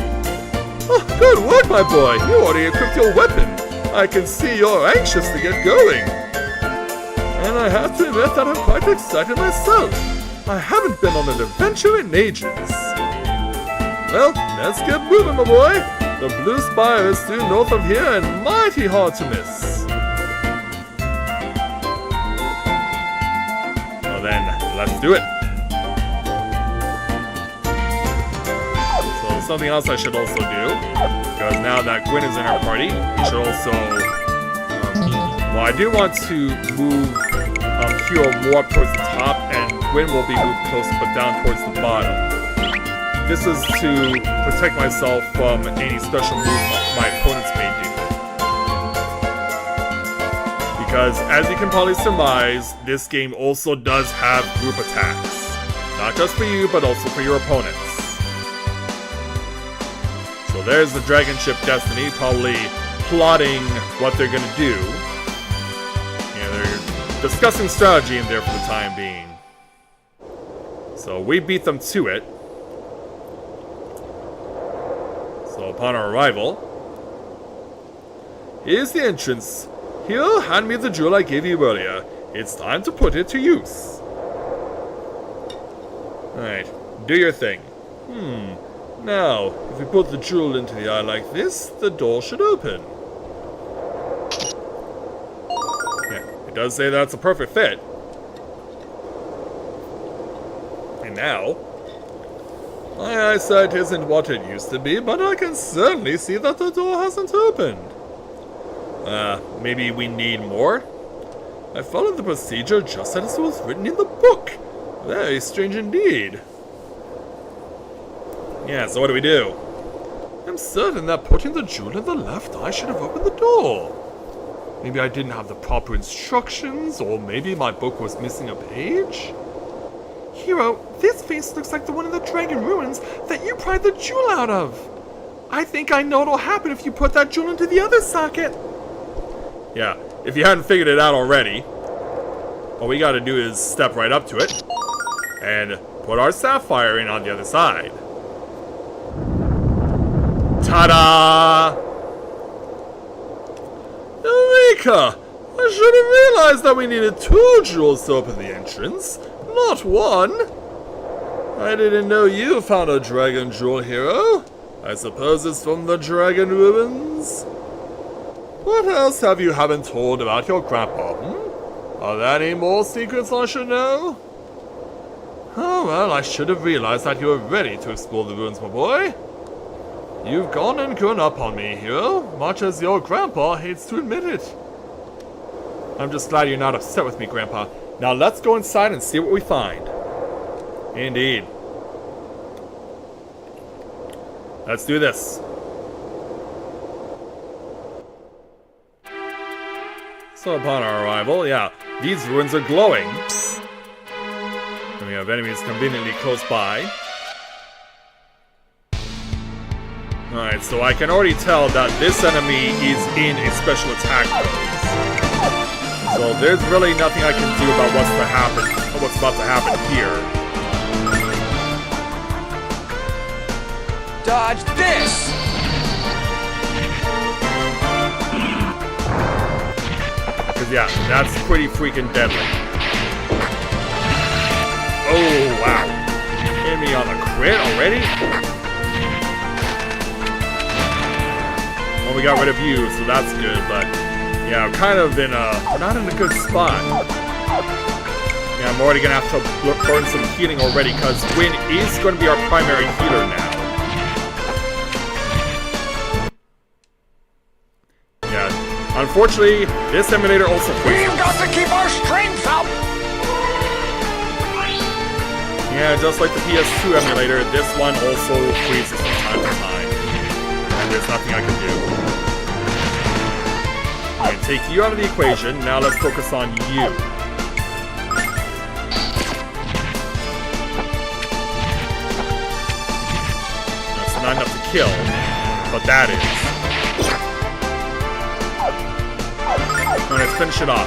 S1: Oh, good work, my boy. You already equipped your weapon. I can see you're anxious to get going. And I have to admit that I'm quite excited myself. I haven't been on an adventure in ages. Well, let's get moving, my boy. The blue spire is due north of here and mighty hard to miss. Well then, let's do it. So something else I should also do, because now that Gwen is in our party, we should also... well, I do want to move Hero more up towards the top, and Gwen will be moved closer but down towards the bottom. This is to protect myself from any special moves my opponents may do. Because, as you can probably surmise, this game also does have group attacks. Not just for you, but also for your opponents. So there's the Dragon Ship Destiny, probably plotting what they're gonna do. Yeah, they're discussing strategy in there for the time being. So we beat them to it. So upon our arrival, here's the entrance. Here, hand me the jewel I gave you earlier. It's time to put it to use. Alright, do your thing. Now, if we put the jewel into the eye like this, the door should open. Yeah, it does say that's a perfect fit. And now, my eyesight isn't what it used to be, but I can certainly see that the door hasn't opened. Maybe we need more? I followed the procedure just as it was written in the book. Very strange indeed. Yeah, so what do we do? I'm certain that putting the jewel in the left eye should have opened the door. Maybe I didn't have the proper instructions, or maybe my book was missing a page? Hero, this face looks like the one in the Dragon Ruins that you pried the jewel out of. I think I know what'll happen if you put that jewel into the other socket. Yeah, if you hadn't figured it out already, all we gotta do is step right up to it and put our sapphire in on the other side. Ta-da! Eureka! I should have realized that we needed 2 jewels to open the entrance, not 1. I didn't know you found a dragon jewel, Hero. I suppose it's from the Dragon Ruins. What else have you haven't told about your grandpa, Are there any more secrets I should know? Oh well, I should have realized that you were ready to explore the ruins, my boy. You've gone and grown up on me, Hero, much as your grandpa hates to admit it. I'm just glad you're not upset with me, Grandpa. Now let's go inside and see what we find. Indeed. Let's do this. So upon our arrival, yeah, these ruins are glowing. And we have enemies conveniently close by. Alright, so I can already tell that this enemy is in a special attack mode. So there's really nothing I can do about what's about to happen here.
S8: Dodge this!
S1: Because yeah, that's pretty freaking deadly. Oh, wow. Hit me on the crit already? Well, we got rid of you, so that's good, but yeah, I'm kind of not in a good spot. Yeah, I'm already gonna have to burn some healing already, because Win is going to be our primary healer now. Yeah, unfortunately, this emulator also freezes.
S7: We've got to keep our strength up!
S1: Yeah, just like the PS2 emulator, this one also freezes from time to time. And there's nothing I can do. I'm gonna take you out of the equation, now let's focus on you. That's not enough to kill, but that is. Alright, let's finish it off.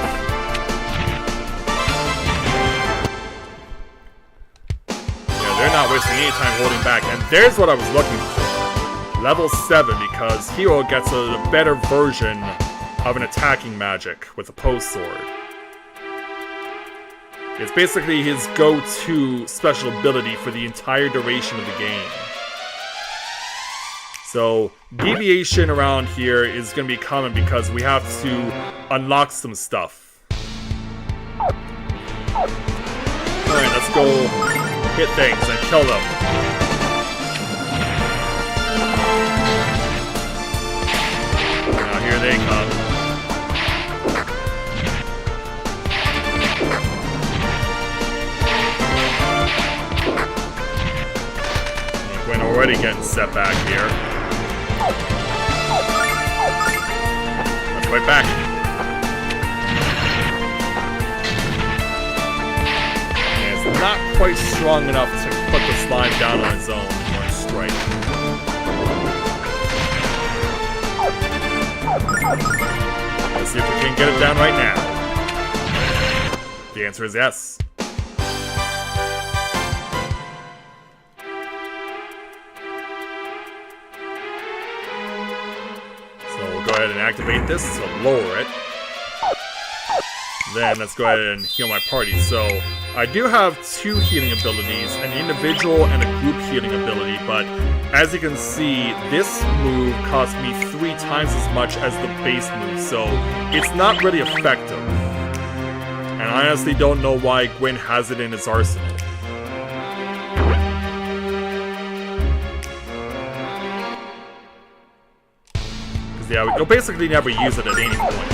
S1: Yeah, they're not wasting any time holding back, and there's what I was looking for. Level 7, because Hero gets a better version of an attacking magic with a post sword. It's basically his go-to special ability for the entire duration of the game. So, deviation around here is going to be common because we have to unlock some stuff. Alright, let's go hit things and kill them. Now here they come. We're already getting set back here. Let's fight back. And it's not quite strong enough to put the slime down on its own in one strike. Let's see if we can get it down right now. The answer is yes. go ahead and activate this to lower it. Then let's go ahead and heal my party. So I do have 2 healing abilities, an individual and a group healing ability, but as you can see, this move costs me 3 times as much as the base move, so it's not really effective. And I honestly don't know why Gwyn has it in his arsenal. Because yeah, you'll basically never use it at any point.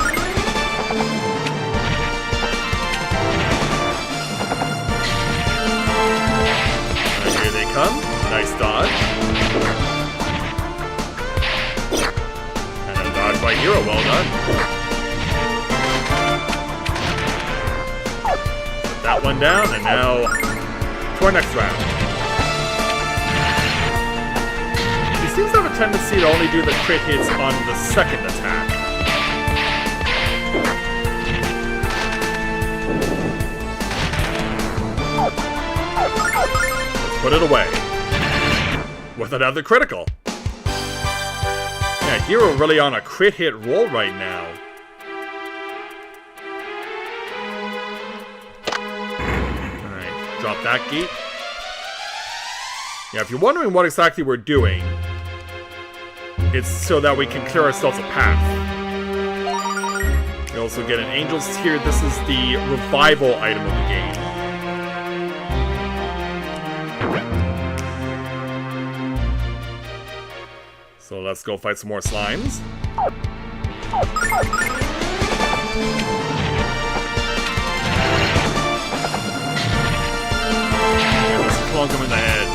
S1: Here they come. Nice dodge. And a dodge by Hero. Well done. Put that one down, and now to our next round. He seems to have a tendency to only do the crit hits on the second attack. Put it away. With another critical. Yeah, Hero really on a crit hit roll right now. Alright, drop that gate. Yeah, if you're wondering what exactly we're doing, it's so that we can clear ourselves a path. We also get an Angel's Tear. This is the revival item of the game. So let's go fight some more slimes. And let's clunk him in the head.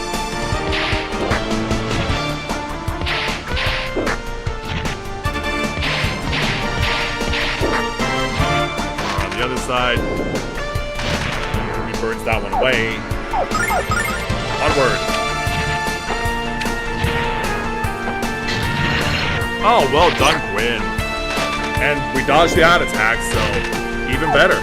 S1: On the other side, he burns that one away. Onward. Oh, well done, Gwyn. And we dodged the odd attack, so even better.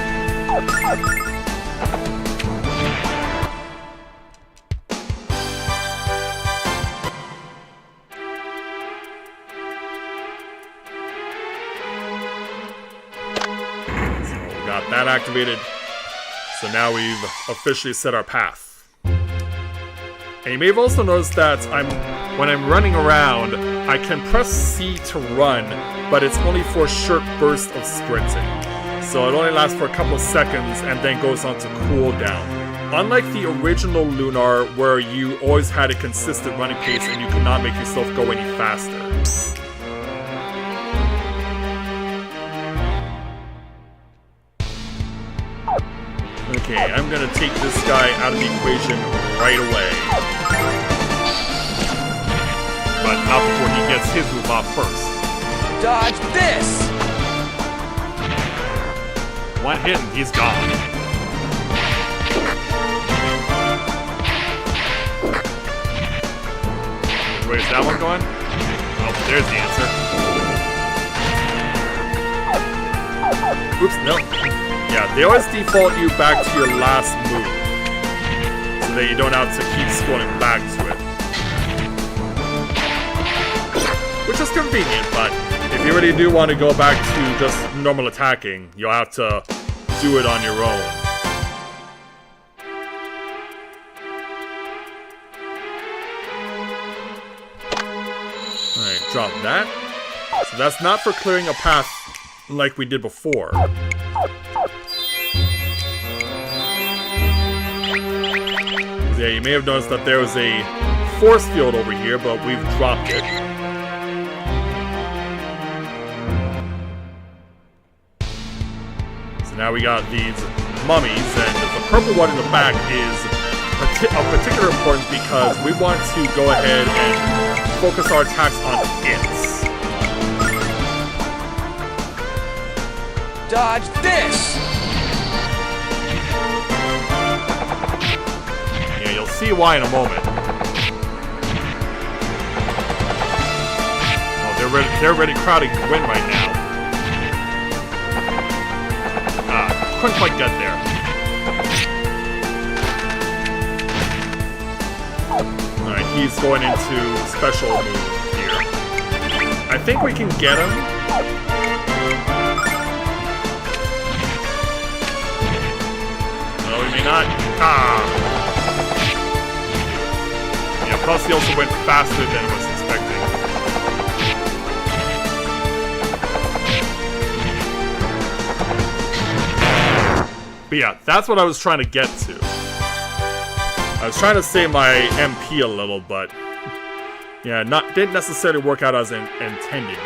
S1: So we got that activated. So now we've officially set our path. And you may have also noticed that when I'm running around, I can press C to run, but it's only for a short burst of sprinting. So it only lasts for a couple of seconds and then goes on to cooldown. Unlike the original Lunar, where you always had a consistent running pace and you could not make yourself go any faster. Okay, I'm gonna take this guy out of the equation right away. But not before he gets his move off first.
S8: Dodge this!
S1: One hit and he's gone. Where's that one going? Oh, there's the answer. Oops, no. Yeah, they always default you back to your last move, so that you don't have to keep scrolling back to it. Which is convenient, but if you really do want to go back to just normal attacking, you'll have to do it on your own. Alright, drop that. So that's not for clearing a path like we did before. Yeah, you may have noticed that there was a force field over here, but we've dropped it. So now we got these mummies, and the purple one in the back is of particular importance because we want to go ahead and focus our attacks on it.
S8: Dodge this!
S1: Yeah, you'll see why in a moment. Oh, they're already crowding to win right now. Couldn't quite get there. Alright, he's going into special move here. I think we can get him No, we may not. Ah! Yeah, plus he also went faster than I was expecting. But yeah, that's what I was trying to get to. I was trying to save my MP a little, but yeah, didn't necessarily work out as intended.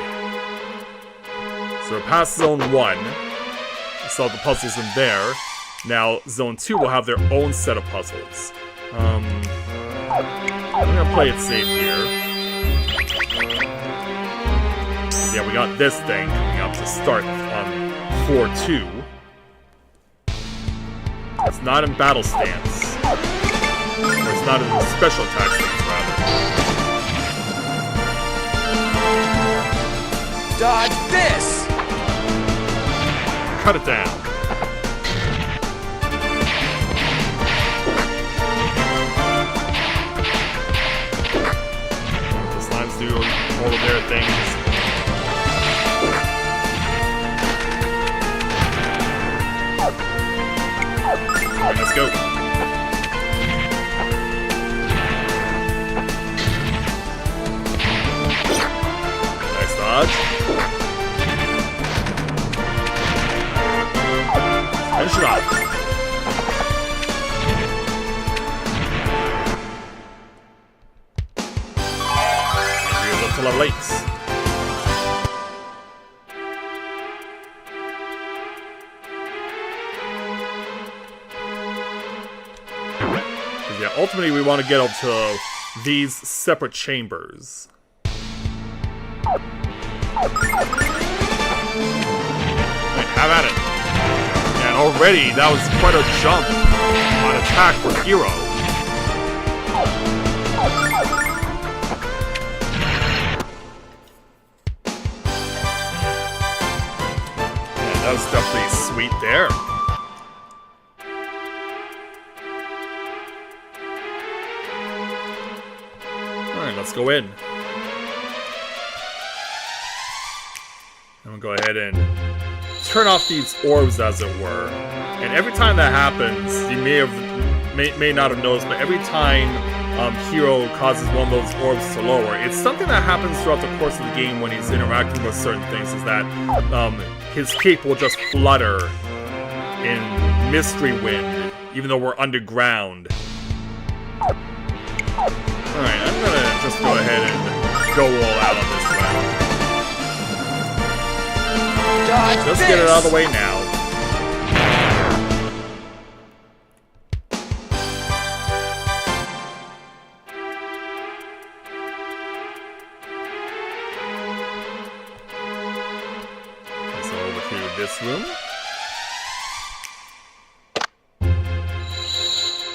S1: So we're past Zone 1. We saw the puzzles in there. Now, Zone 2 will have their own set of puzzles. I'm gonna play it safe here. Yeah, we got this thing coming up to start on 4-2. It's not in battle stance. Or it's not in special attack stance, rather.
S8: Dodge this!
S1: Cut it down. The slimes do all of their things. Alright, let's go. Nice dodge. Finish it off. And here's up to level 8. Yeah, ultimately we want to get up to these separate chambers. Alright, have at it. And already that was quite a jump on attack for Hero. Yeah, that was definitely sweet there. Let's go in. I'm gonna go ahead and turn off these orbs, as it were. And every time that happens, you may not have noticed, but every time Hero causes one of those orbs to lower, it's something that happens throughout the course of the game when he's interacting with certain things, is that his cape will just flutter in mystery wind, even though we're underground. Alright, I'm gonna just go ahead and go all out on this round. Just get it out of the way now. So over to this room.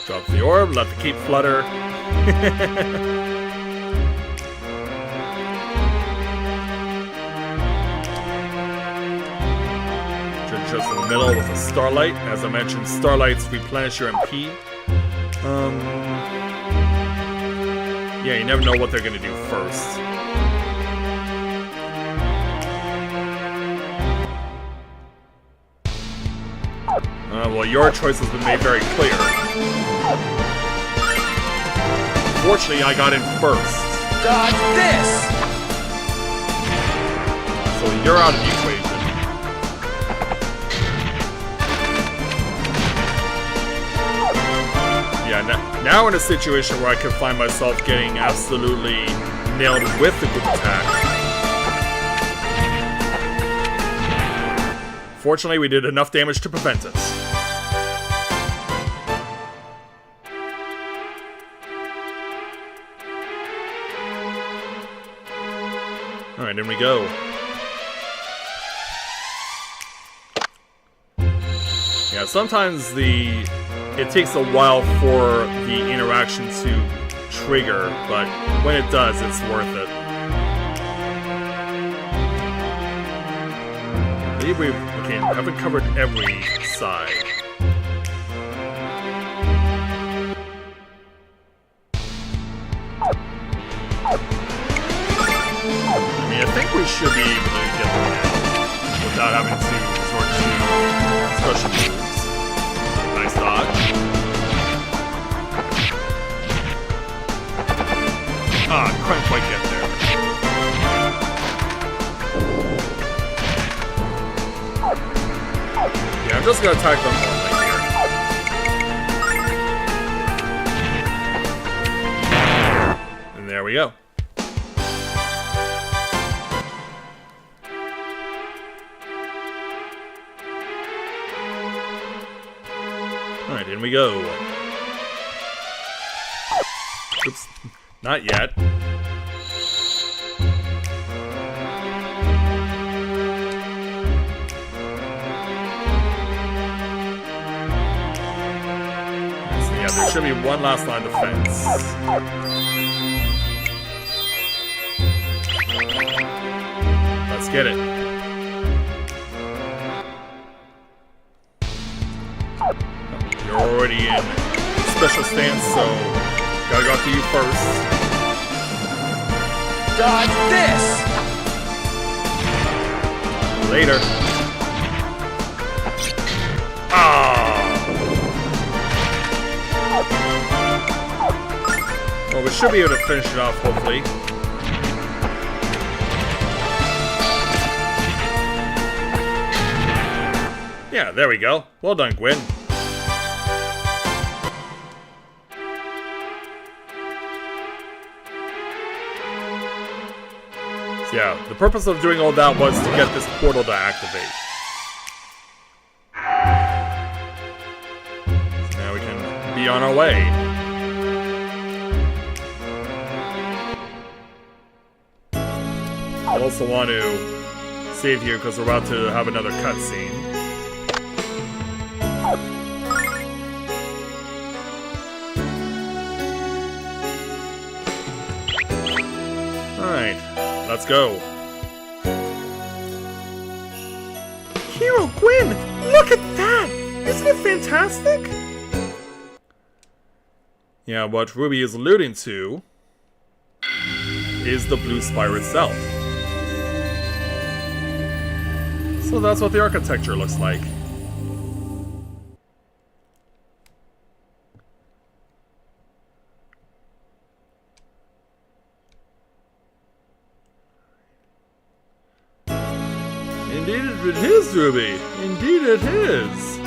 S1: Drop the orb, let the cape flutter. Just in the middle with a starlight. As I mentioned, starlights replenish your MP. Yeah, you never know what they're gonna do first. Well, your choice has been made very clear. Fortunately, I got in first.
S8: Dodge this!
S1: So you're out of the equation. Yeah, now we're in a situation where I can find myself getting absolutely nailed with the group attack. Fortunately, we did enough damage to prevent it. Alright, in we go. Yeah, sometimes it takes a while for the interaction to trigger, but when it does, it's worth it. I believe we haven't covered every side. I mean, I think we should be able to get them now without having to resort to special moves. Nice dodge. Ah, couldn't quite get there. Yeah, I'm just gonna attack them normally here. And there we go. Alright, in we go. Oops. Not yet. So yeah, there should be one last line of defense. Let's get it. You're already in special stance, so gotta go after you first.
S4: Dodge this!
S1: Later. Ah! Well, we should be able to finish it off, hopefully. Yeah, there we go. Well done, Gwen. So yeah, the purpose of doing all that was to get this portal to activate. So now we can be on our way. I also want to save here because we're about to have another cutscene. Alright, let's go.
S6: Hero, Gwen! Look at that! Isn't it fantastic?
S1: Yeah, what Ruby is alluding to is the blue spire itself. So that's what the architecture looks like. Indeed it is, Ruby. Indeed it is.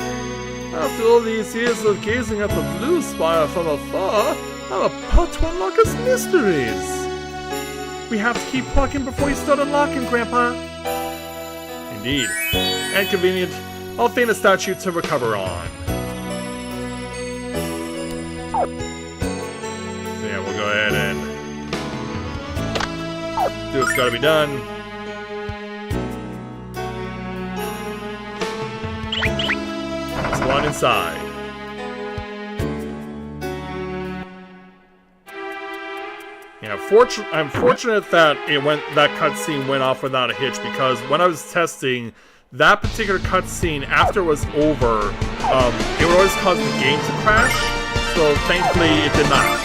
S1: After all these years of gazing at the blue spire from afar, I'm about to unlock its mysteries.
S6: We have to keep plugging before you start unlocking, Grandpa.
S1: Indeed. And convenient. I'll feign a statue to recover on. So yeah, we'll go ahead and do what's gotta be done. There's one inside. Yeah, I'm fortunate that that cutscene went off without a hitch, because when I was testing that particular cutscene, after it was over, it would always cause the game to crash. So thankfully, it did not.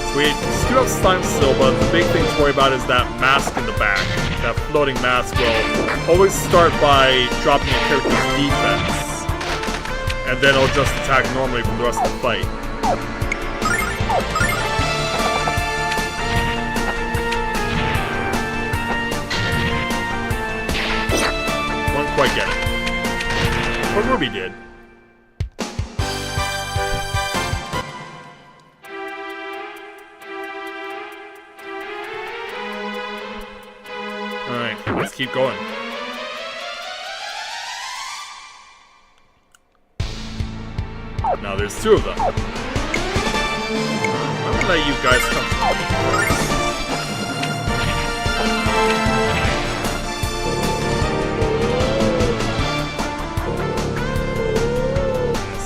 S1: So we still have slime still, but the big thing to worry about is that mask in the back. That floating mask will always start by dropping a character's defense, and then it'll just attack normally for the rest of the fight. Won't quite get it. But Ruby did. Alright, let's keep going. Now there's two of them. I'm gonna let you guys come to me first.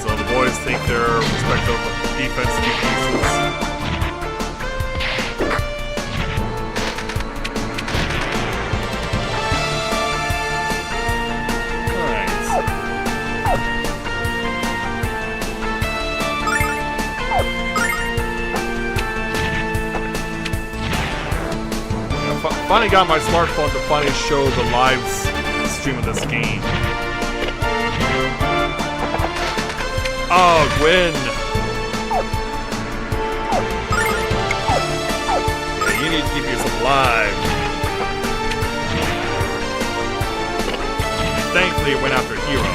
S1: So the boys take their respective defensive pieces. finally got my smartphone to finally show the live stream of this game. Oh, Gwen! Yeah, you need to keep yourself alive. Thankfully, it went after Hero.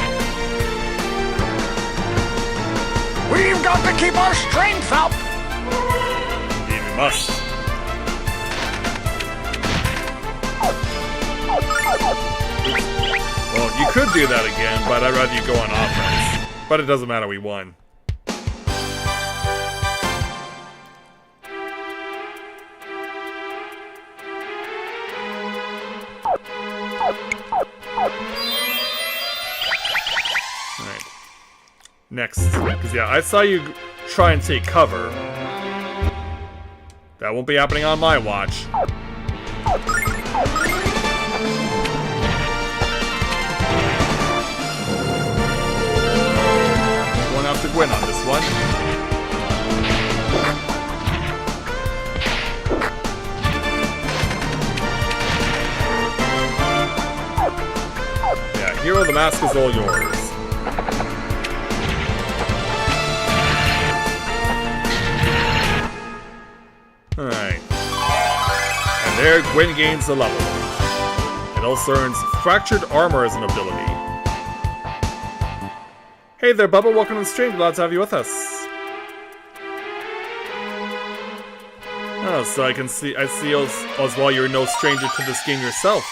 S10: We've got to keep our strength up!
S1: Indeed, we must. Well, you could do that again, but I'd rather you go on offense. But it doesn't matter, we won. Alright. Next. Because, yeah, I saw you try and take cover. That won't be happening on my watch. Going after Gwen on this one. Yeah, Hero, the mask is all yours. Alright. And there, Gwen gains a level. It also earns Fractured Armor as an ability. Hey there, Bubba. Welcome to the stream. Glad to have you with us. Oh, so I see as well you're no stranger to this game yourself.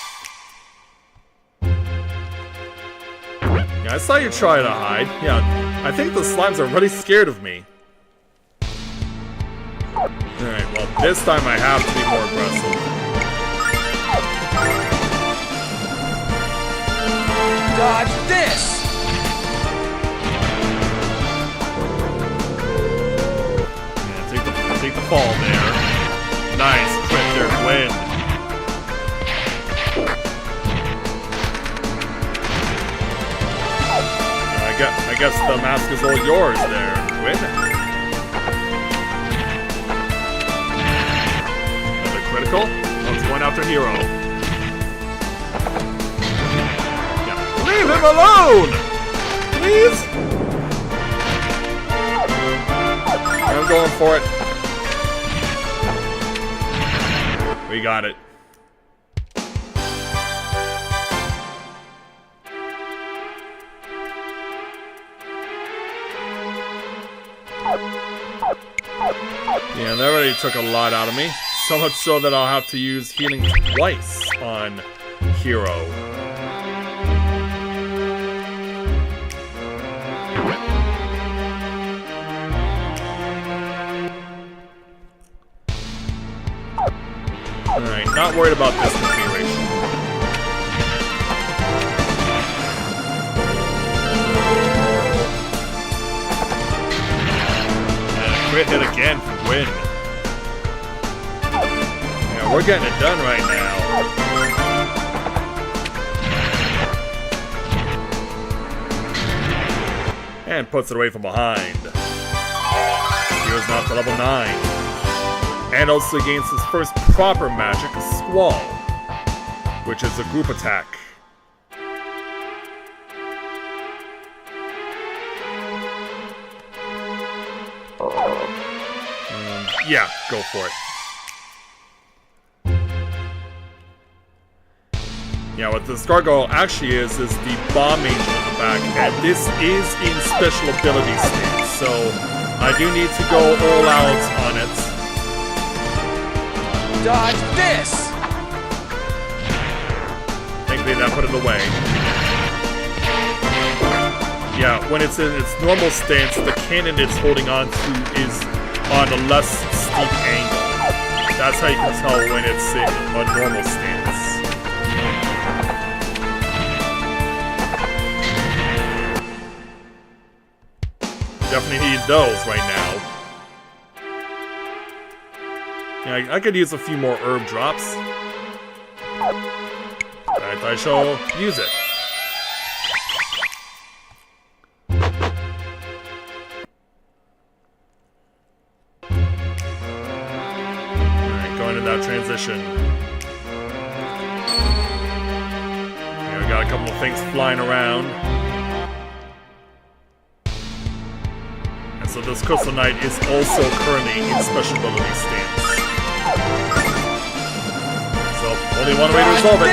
S1: Yeah, I saw you try to hide. Yeah, I think the slimes are really scared of me. Alright, well, this time I have to be more aggressive.
S10: Dodge this!
S1: Yeah, take the fall there. Nice crit there, Gwen. I guess the mask is all yours there, Gwen. Critical? Let's one after Hero. Yeah. Leave him alone! Please? I'm going for it. We got it. Yeah, that already took a lot out of me. So much so that I'll have to use healing twice on Hero. Alright, not worried about this configuration. And a crit hit again from Gwen. We're getting it done right now. And puts it away from behind. Hero's now to level 9. And also gains his first proper magic, Squall, which is a group attack. Yeah, go for it. Yeah, what this gargoyle actually is the bomb angel in the back, and this is in special ability state, so I do need to go all out on it.
S10: Dodge this!
S1: Thankfully that put it away. Yeah, when it's in its normal stance, the cannon it's holding on to is on a less steep angle. That's how you can tell when it's in a normal stance. Definitely need those right now. Yeah, I could use a few more herb drops. Alright, I shall use it. Alright, going into that transition. got a couple of things flying around. And so this Crystal Knight is also currently in special ability stance. So, only one way to resolve it.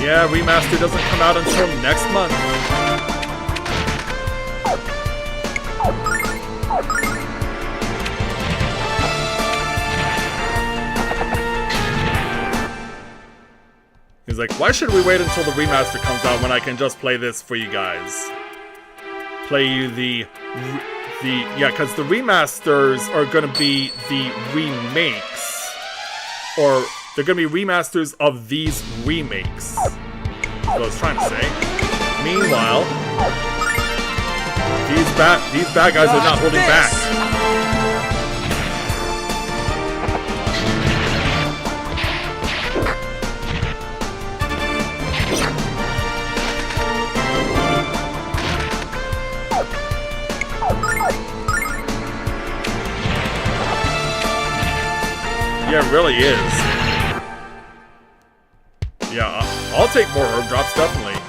S1: Yeah, remaster doesn't come out until next month. He's like, why should we wait until the remaster comes out when I can just play this for you guys? Play you yeah, because the remasters are going to be the remakes. Or they're going to be remasters of these remakes. That's what I was trying to say. Meanwhile, these bad guys are not holding back. Yeah, it really is. Yeah, I'll take more herb drops, definitely.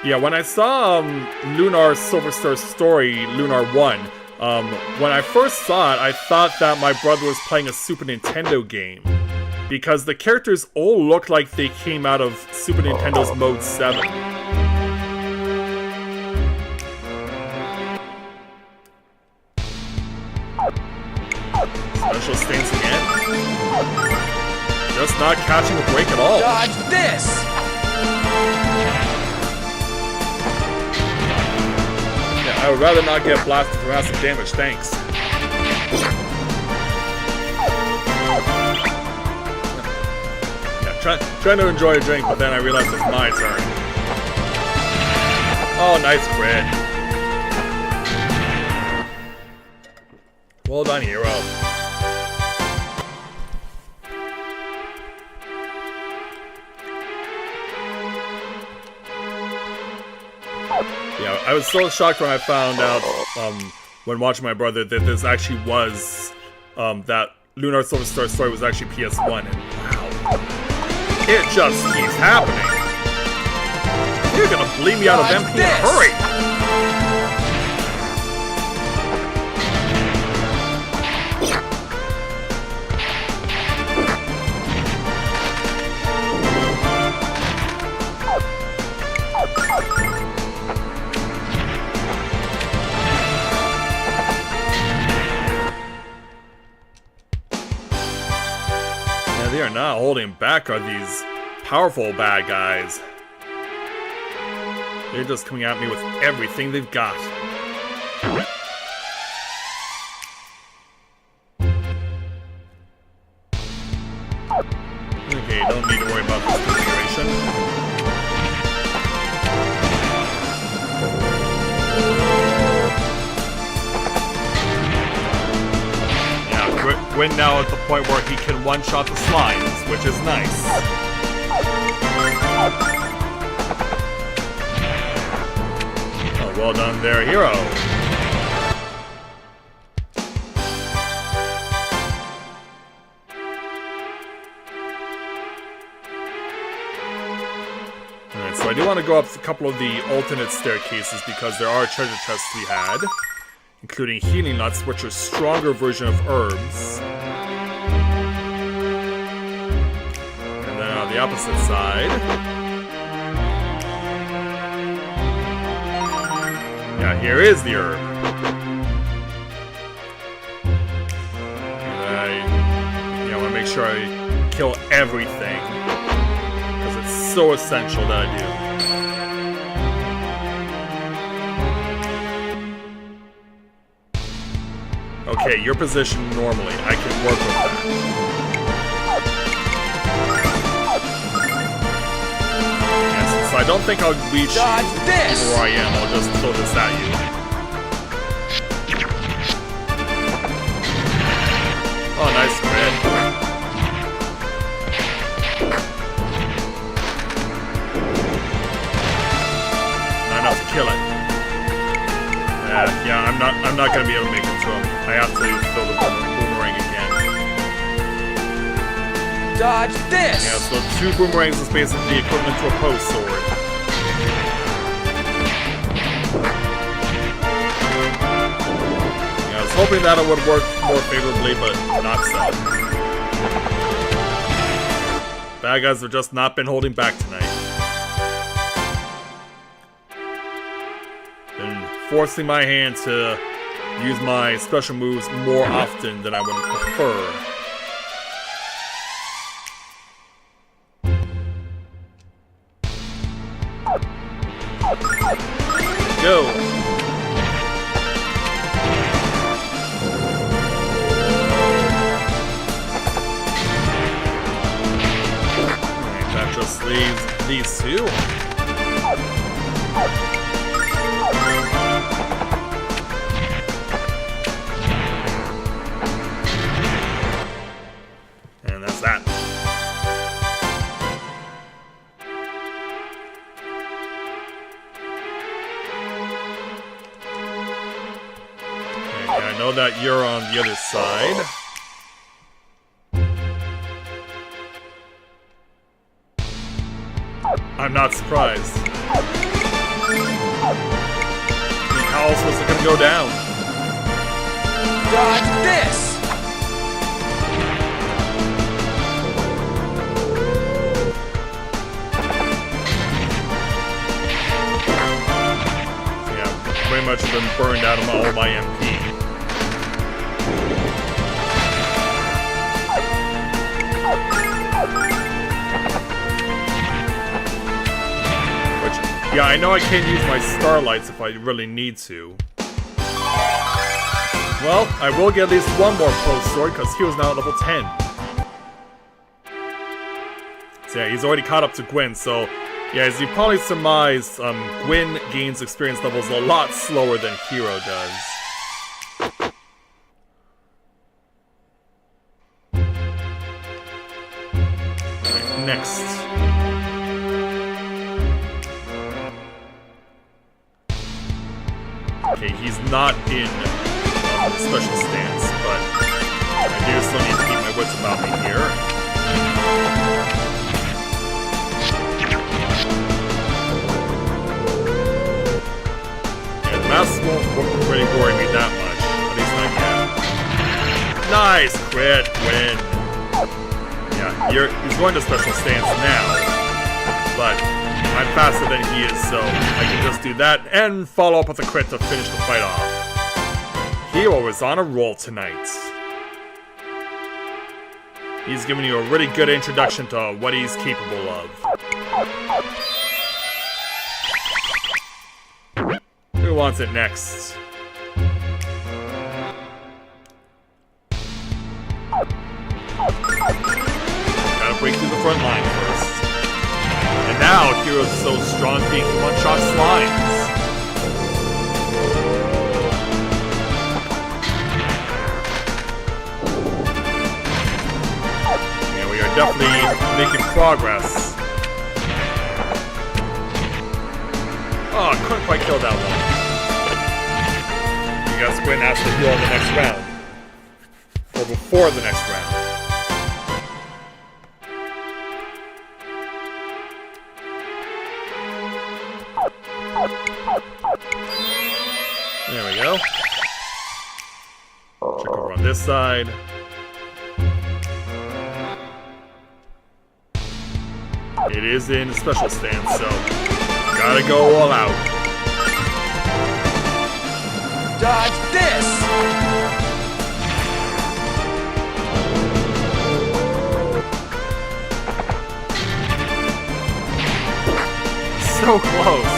S1: Yeah, when I saw Lunar Silver Star Story, Lunar 1, when I first saw it, I thought that my brother was playing a Super Nintendo game. Because the characters all look like they came out of Super Nintendo's Mode 7. Special stance again. Just not catching a break at all.
S8: Dodge this!
S1: Yeah, I would rather not get blasted for massive damage, thanks. Yeah, trying to enjoy a drink, but then I realized it's my turn. Oh, nice crit. Well done, hero. Yeah, I was so shocked when I found out, when watching my brother, that this actually was, that Lunar Silver Star Story was actually PS1, and wow. It just keeps happening. You're gonna bleed me out of MP, hurry! They are not holding back, are these powerful bad guys. They're just coming at me with everything they've got. Okay, don't need to worry about this configuration. Gwyn now at the point where he can one-shot the slimes, which is nice. Oh, well done there, hero. Alright, so I do want to go up a couple of the alternate staircases because there are treasure chests to be had, including healing nuts, which are a stronger version of herbs. And then on the opposite side, yeah, here is the herb. And I want to make sure I kill everything, because it's so essential that I do. Okay, your position normally. I can work with that. Yeah, since I don't think I'll reach you where I am, I'll just throw this at you. Oh, nice crit. Not enough to kill it. Yeah, I'm not gonna be able to make it to him. I have to throw the boomerang again.
S8: Dodge this!
S1: Yeah, so 2 boomerangs is basically the equivalent to a post sword. Yeah, I was hoping that it would work more favorably, but not so. Bad guys have just not been holding back tonight. Been forcing my hand to use my special moves more often than I would prefer. Go! That just leaves these 2. And that's that. Okay, I know that you're on the other side. I'm not surprised. How else was it gonna go down?
S8: Dodge this!
S1: Yeah, pretty much been burned out of all my MP. Yeah, I know I can't use my starlights if I really need to. Well, I will get at least one more post sword because he was now at level 10. So yeah, he's already caught up to Gwyn, so yeah, as you probably surmised, Gwyn gains experience levels a lot slower than Hero does. Right, next. Okay, he's not in special stance, but I do still need to keep my wits about me here. Yeah, the masks won't really worry me that much, at least not yet. Nice crit win! Yeah, he's going to special stance now, but I'm faster than he is, so I can just do that and follow up with a crit to finish the fight off. Hero is on a roll tonight. He's giving you a really good introduction to what he's capable of. Who wants it next? Gotta break through the front line first. And now, Hero's so strong he can one-shot slimes. Yeah, we are definitely making progress. Oh, I couldn't quite kill that one. You guys Gwyn has to heal in the next round. Or before the next round. There we go. Check over on this side. It is in special stance, so gotta go all out.
S8: Dodge this!
S1: So close.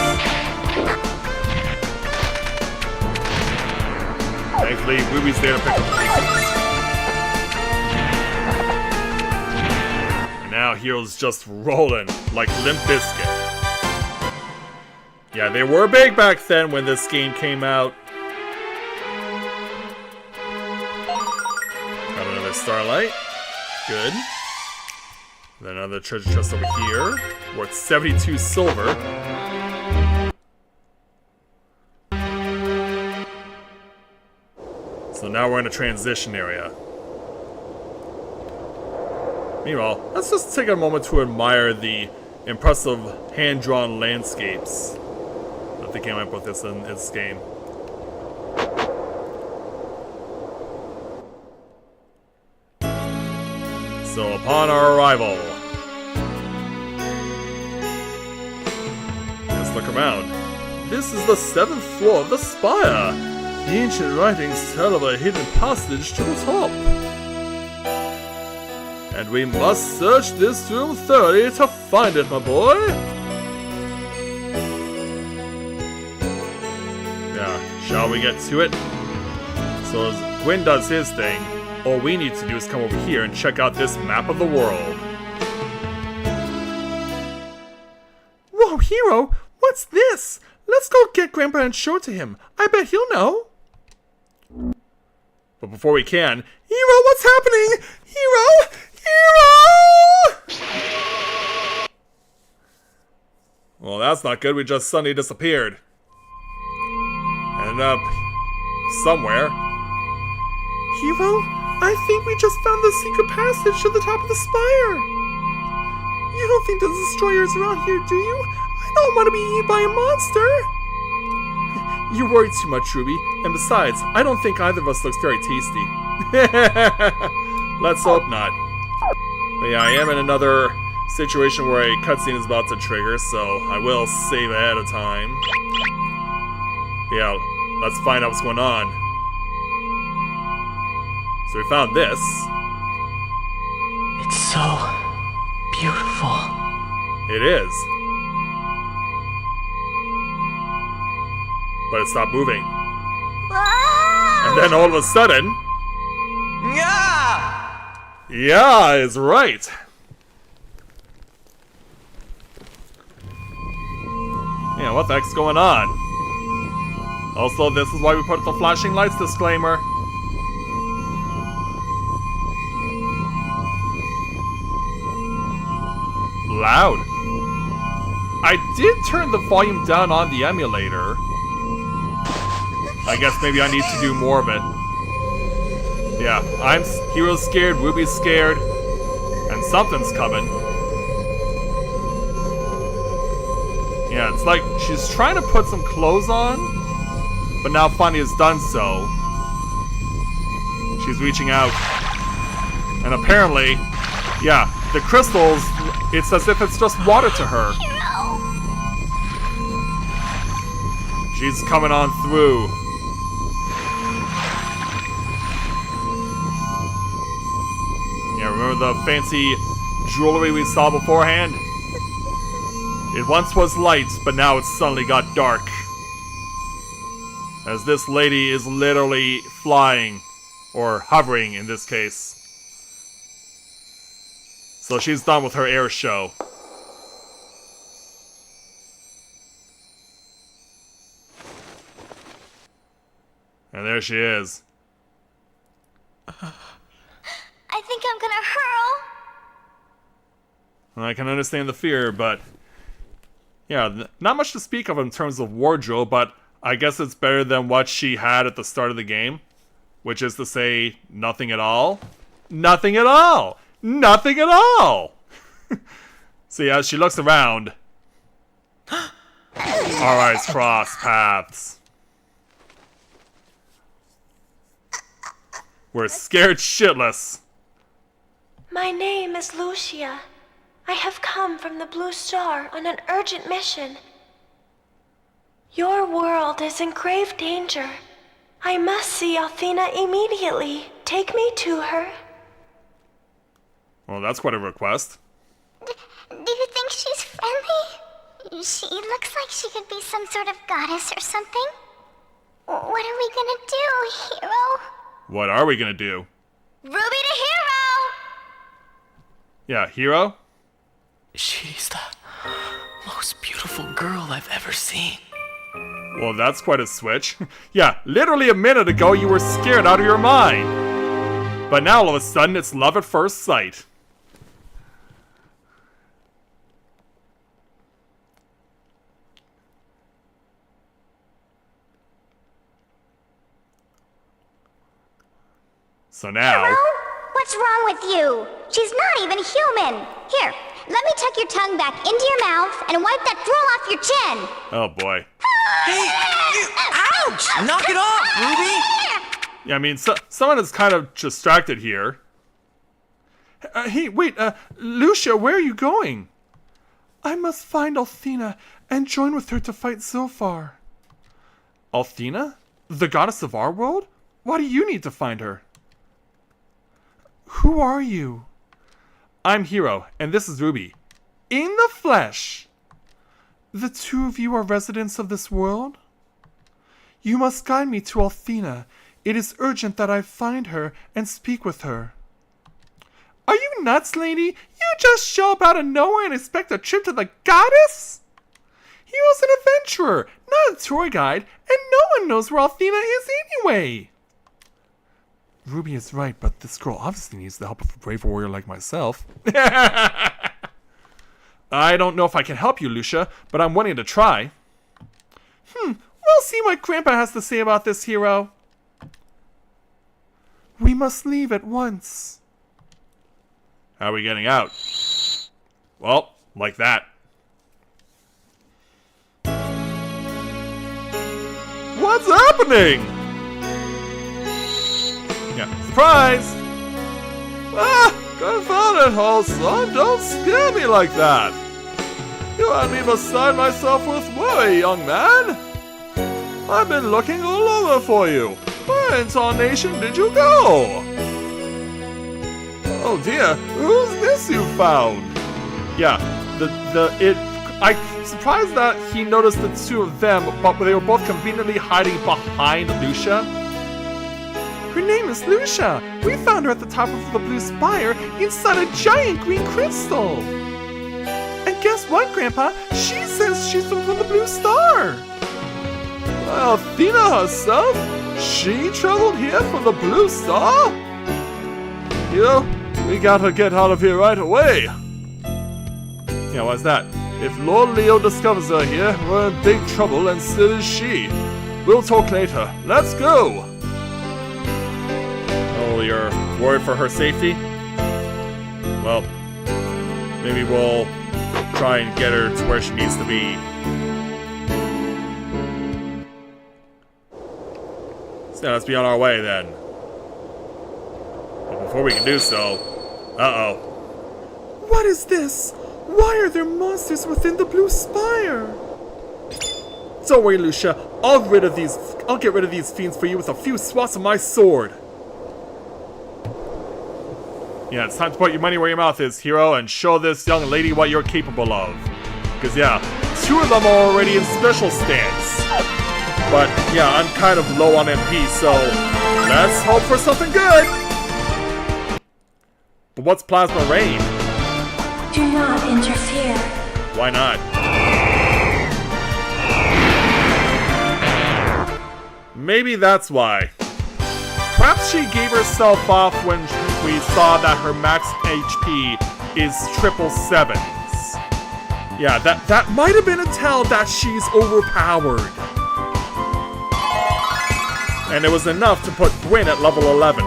S1: Thankfully, Ruby's there to pick up pieces. And now Hero's just rolling like Limp Bizkit. Yeah, they were big back then when this game came out. Got another starlight. Good. Then another treasure chest over here, worth 72 silver. So now we're in a transition area. Meanwhile, let's just take a moment to admire the impressive hand-drawn landscapes that they came up with in this game. So upon our arrival, let's look around. This is the 7th floor of the spire. The ancient writings tell of a hidden passage to the top. And we must search this room thoroughly to find it, my boy. Yeah, shall we get to it? So as Gwyn does his thing, all we need to do is come over here and check out this map of the world.
S6: Whoa, Hero! What's this? Let's go get Grandpa and show it to him. I bet he'll know.
S1: But before we can, Hero, what's happening? Hero! Hero! Well, that's not good. We just suddenly disappeared. Ended up somewhere.
S6: Hero, I think we just found the secret passage to the top of the spire. You don't think the destroyer is around here, do you? I don't want to be eaten by a monster.
S1: You worry too much, Ruby. And besides, I don't think either of us looks very tasty. Let's hope not. But yeah, I am in another situation where a cutscene is about to trigger, so I will save ahead of time. Yeah, let's find out what's going on. So we found this.
S4: It's so beautiful.
S1: It is. But it stopped moving. And then all of a sudden...
S4: Yeah!
S1: Yeah, is right. Yeah, what the heck's going on? Also, this is why we put the flashing lights disclaimer. Loud. I did turn the volume down on the emulator. I guess maybe I need to do more of it. Yeah, Hero's scared, Ruby's scared, and something's coming. Yeah, it's like she's trying to put some clothes on, but now finally has done so. She's reaching out. And apparently, yeah, the crystals, it's as if it's just water to her. She's coming on through. Yeah, remember the fancy jewelry we saw beforehand? It once was light, but now it's suddenly got dark. As this lady is literally flying, or hovering in this case. So she's done with her air show. And there she is.
S5: I think I'm gonna hurl.
S1: I can understand the fear, but... yeah, not much to speak of in terms of wardrobe, but I guess it's better than what she had at the start of the game. Which is to say, nothing at all. Nothing at all! Nothing at all! So yeah, as she looks around... our eyes cross paths. We're scared shitless.
S3: My name is Lucia. I have come from the Blue Star on an urgent mission. Your world is in grave danger. I must see Athena immediately. Take me to her.
S1: Well, that's quite a request.
S5: Do you think she's friendly? She looks like she could be some sort of goddess or something. What are we gonna do, Hero?
S1: What are we gonna do?
S5: Ruby to Hero!
S1: Yeah, Hero?
S4: She's the most beautiful girl I've ever seen.
S1: Well, that's quite a switch. Yeah, literally a minute ago you were scared out of your mind. But now all of a sudden it's love at first sight. So now...
S5: Hero? What's wrong with you? She's not even human. Here, let me tuck your tongue back into your mouth and wipe that drool off your chin.
S1: Oh boy.
S4: Hey, ouch! Knock it off, Ruby!
S1: Yeah, I mean, someone is kind of distracted here. Hey, wait, Lucia, where are you going? I must find Althena and join with her to fight Zilfar. Althena? The goddess of our world? Why do you need to find her? Who are you? I'm Hero, and this is Ruby. In the flesh! The two of you are residents of this world? You must guide me to Althena. It is urgent that I find her and speak with her. Are you nuts, lady? You just show up out of nowhere and expect a trip to the goddess? He was an adventurer, not a tour guide, and no one knows where Althena is anyway. Ruby is right, but this girl obviously needs the help of a brave warrior like myself. I don't know if I can help you, Lucia, but I'm willing to try. We'll see what Grandpa has to say about this, Hero. We must leave at once. How are we getting out? Well, like that. What's happening? Yeah, surprise! Confound it, whole son, don't scare me like that. You had me beside myself with worry, young man. I've been looking all over for you. Where in tarnation did you go? Oh dear, who's this you found? Yeah, I'm surprised that he noticed the two of them, but they were both conveniently hiding behind Lucia. Her name is Lucia. We found her at the top of the blue spire inside a giant green crystal. And guess what, Grandpa? She says she's from the blue star. Well, Athena herself? She traveled here from the blue star? You know, we gotta get out of here right away. Yeah, why's that? If Lord Leo discovers her here, we're in big trouble, and so is she. We'll talk later. Let's go! Oh, you're worried for her safety? Well, maybe we'll try and get her to where she needs to be. So let's be on our way then. But before we can do so... Uh-oh. What is this? Why are there monsters within the blue spire? Don't worry, Lucia. I'll get rid of these fiends for you with a few swats of my sword. Yeah, it's time to put your money where your mouth is, Hero, and show this young lady what you're capable of. Because, yeah, two of them are already in special stance. But, yeah, I'm kind of low on MP, so let's hope for something good. But what's Plasma Rain?
S3: Do not interfere.
S1: Why not? Maybe that's why. Perhaps she gave herself off when we saw that her max HP is 777s. Yeah, that might have been a tell that she's overpowered. And it was enough to put Gwyn at level 11.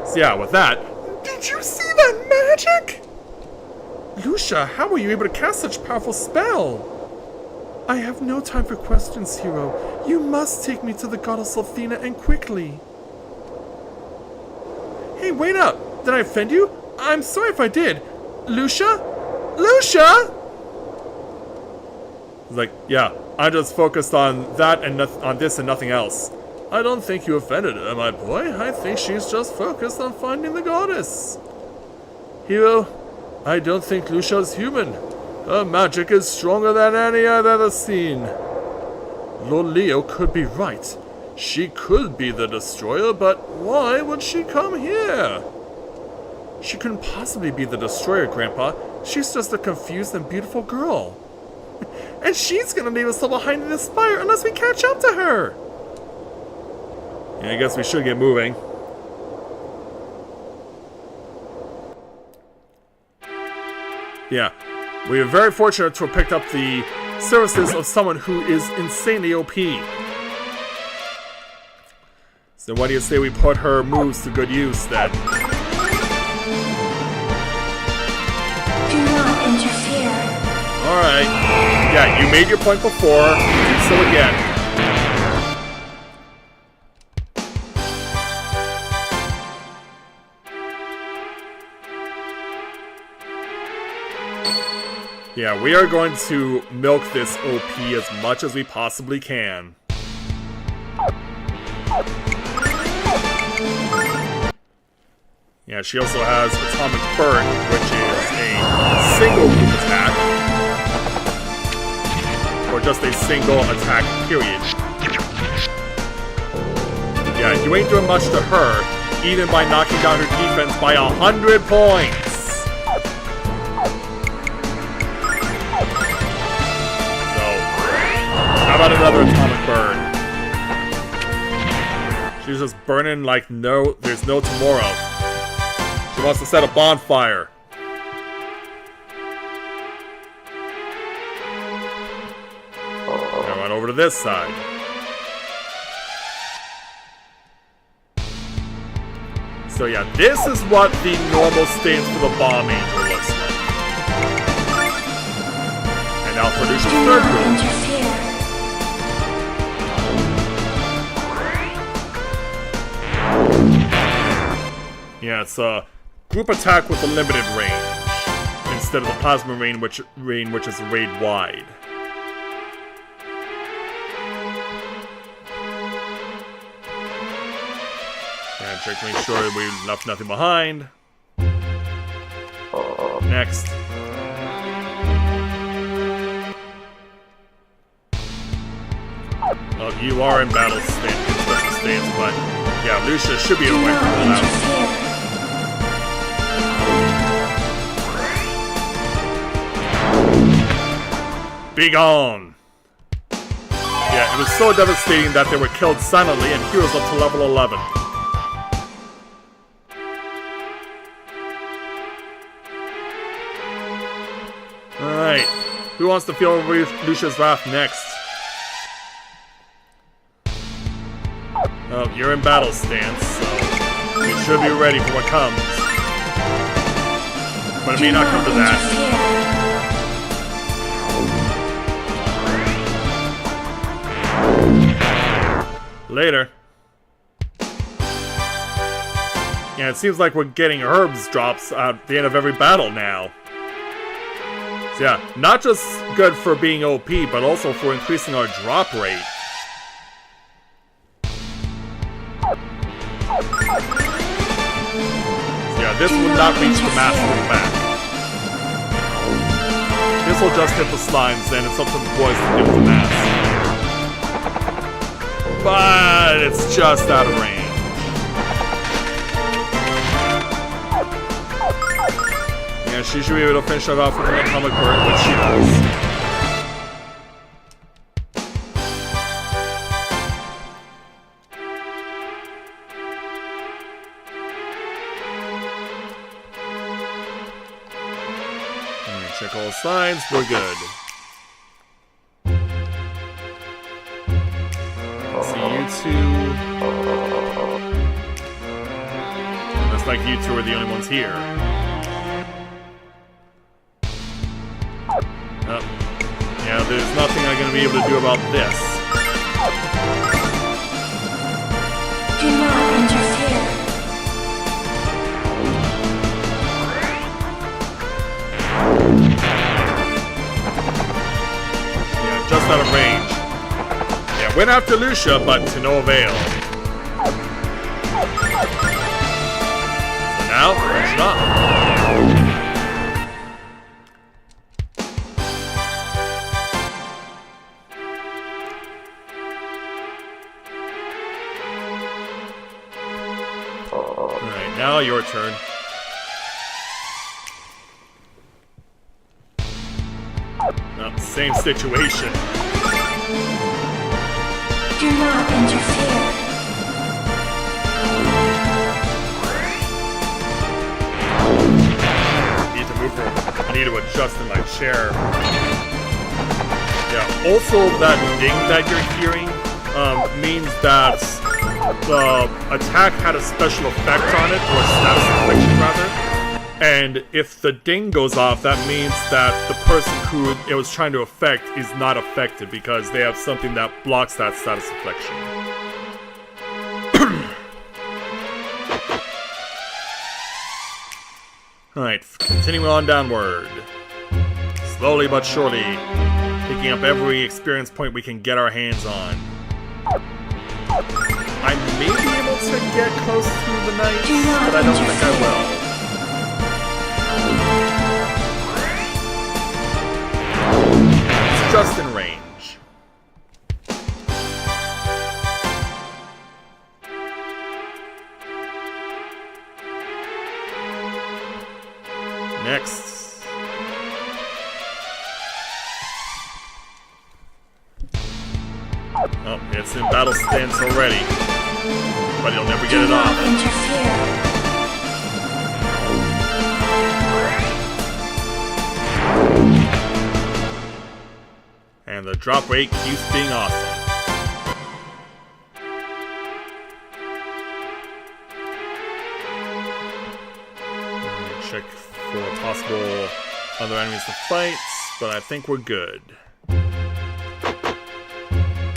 S1: So yeah, with that... Did you see that magic? Lucia, how were you able to cast such a powerful spell? I have no time for questions, Hero. You must take me to the goddess Althena, and quickly. Hey, wait up! Did I offend you? I'm sorry if I did. Lucia? Lucia! Like, yeah, I'm just focused on that and on this and nothing else. I don't think you offended her, my boy. I think she's just focused on finding the goddess. Hero, I don't think Lucia's human. Her magic is stronger than any I've ever seen. Lord Leo could be right. She could be the destroyer, but why would she come here? She couldn't possibly be the destroyer, Grandpa. She's just a confused and beautiful girl. And she's gonna leave us all behind in the spire unless we catch up to her. Yeah, I guess we should get moving. Yeah, we are very fortunate to have picked up the services of someone who is insanely OP. So what do you say we put her moves to good use then?
S5: Do not interfere.
S1: Alright. Yeah, you made your point before. Do so again. Yeah, we are going to milk this OP as much as we possibly can. Yeah, she also has Atomic Burn, which is a single move attack. Or just a single attack, period. Yeah, you ain't doing much to her, even by knocking down her defense by 100 points. How about another Atomic Burn? She's just burning like there's no tomorrow. She wants to set a bonfire. Now run over to this side. So yeah, this is what the normal stance for the Bomb Angel looks like. And now for Lucia's third move. Yeah, it's a group attack with a limited range, instead of the plasma range, which is raid wide. And check to make sure that we left nothing behind. Next. Oh, you are in battle stance, in special stance, but yeah, Lucia should be away from all that. Be gone! Yeah, it was so devastating that they were killed silently and heroes up to level 11. Alright, who wants to feel Lucia's wrath next? Oh, you're in battle stance, so you should be ready for what comes. But it may not come to that. Later. Yeah, it seems like we're getting herbs drops at the end of every battle now. So yeah, not just good for being OP, but also for increasing our drop rate. So yeah, this will not reach the master back. This will just hit the slimes, and it's up to the boys to do with the mass. But it's just out of range. Yeah, she should be able to finish it off with an Atomic Burn, which she does. Alright, check all sides, we're good. Looks like you two are the only ones here. Yeah, there's nothing I'm gonna be able to do about this.
S5: Do not interfere.
S1: Yeah, just out of range. Yeah, went after Lucia, but to no avail. So now, finish it off. Alright, now your turn. No, same situation.
S5: Do not interfere.
S1: I need to adjust in my chair. Yeah, also that ding that you're hearing means that the attack had a special effect on it, or status affliction rather. And if the ding goes off, that means that the person who it was trying to affect is not affected because they have something that blocks that status affliction. Alright, continuing on downward. Slowly but surely, picking up every experience point we can get our hands on. I may be able to get close to the knights, but I don't think I will. It's just in range. Next. Oh, it's in battle stance already. But he'll never get it off. And the drop rate keeps being awesome. Check for possible other enemies to fight, but I think we're good.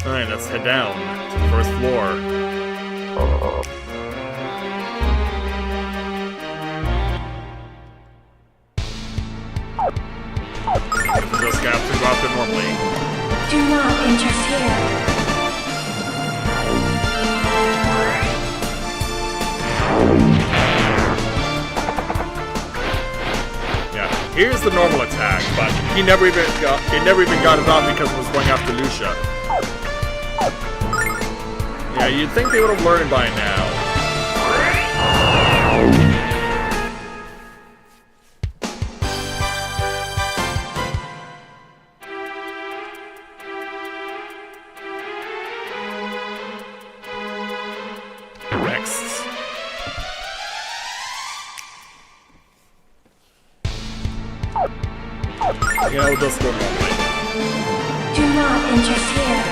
S1: Alright, let's head down to the first floor. Just have to go out there normally.
S5: Do not interfere.
S1: Yeah, here's the normal attack, but it never even got it off because it was going after Lucia. Yeah, you'd think they would have learned by now. Next. Yeah, we'll just go normally.
S5: Do not interfere.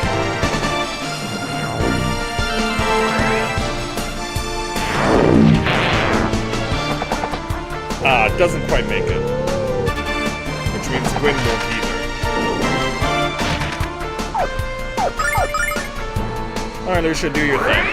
S1: It doesn't quite make it. Which means Gwyn won't either. Alright, Lucia, do your thing.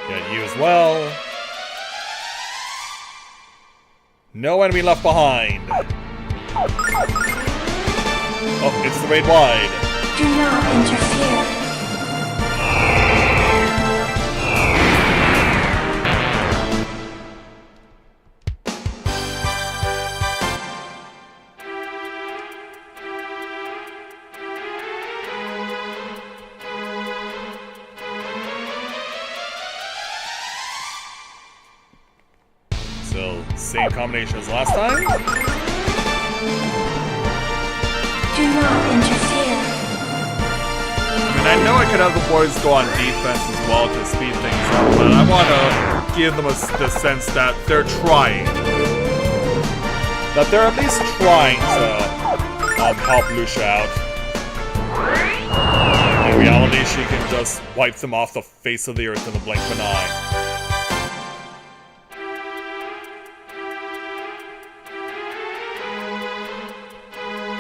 S1: Get you as well. No enemy left behind. Oh, it's the raid wide.
S5: Do not interfere.
S1: So, same combination as last time?
S5: Do not interfere.
S1: I mean, I know I could have the boys go on defense as well to speed things up, but I want to give them the sense that they're trying. That they're at least trying to help Lucia out. In reality, she can just wipe them off the face of the earth in the blink of an eye.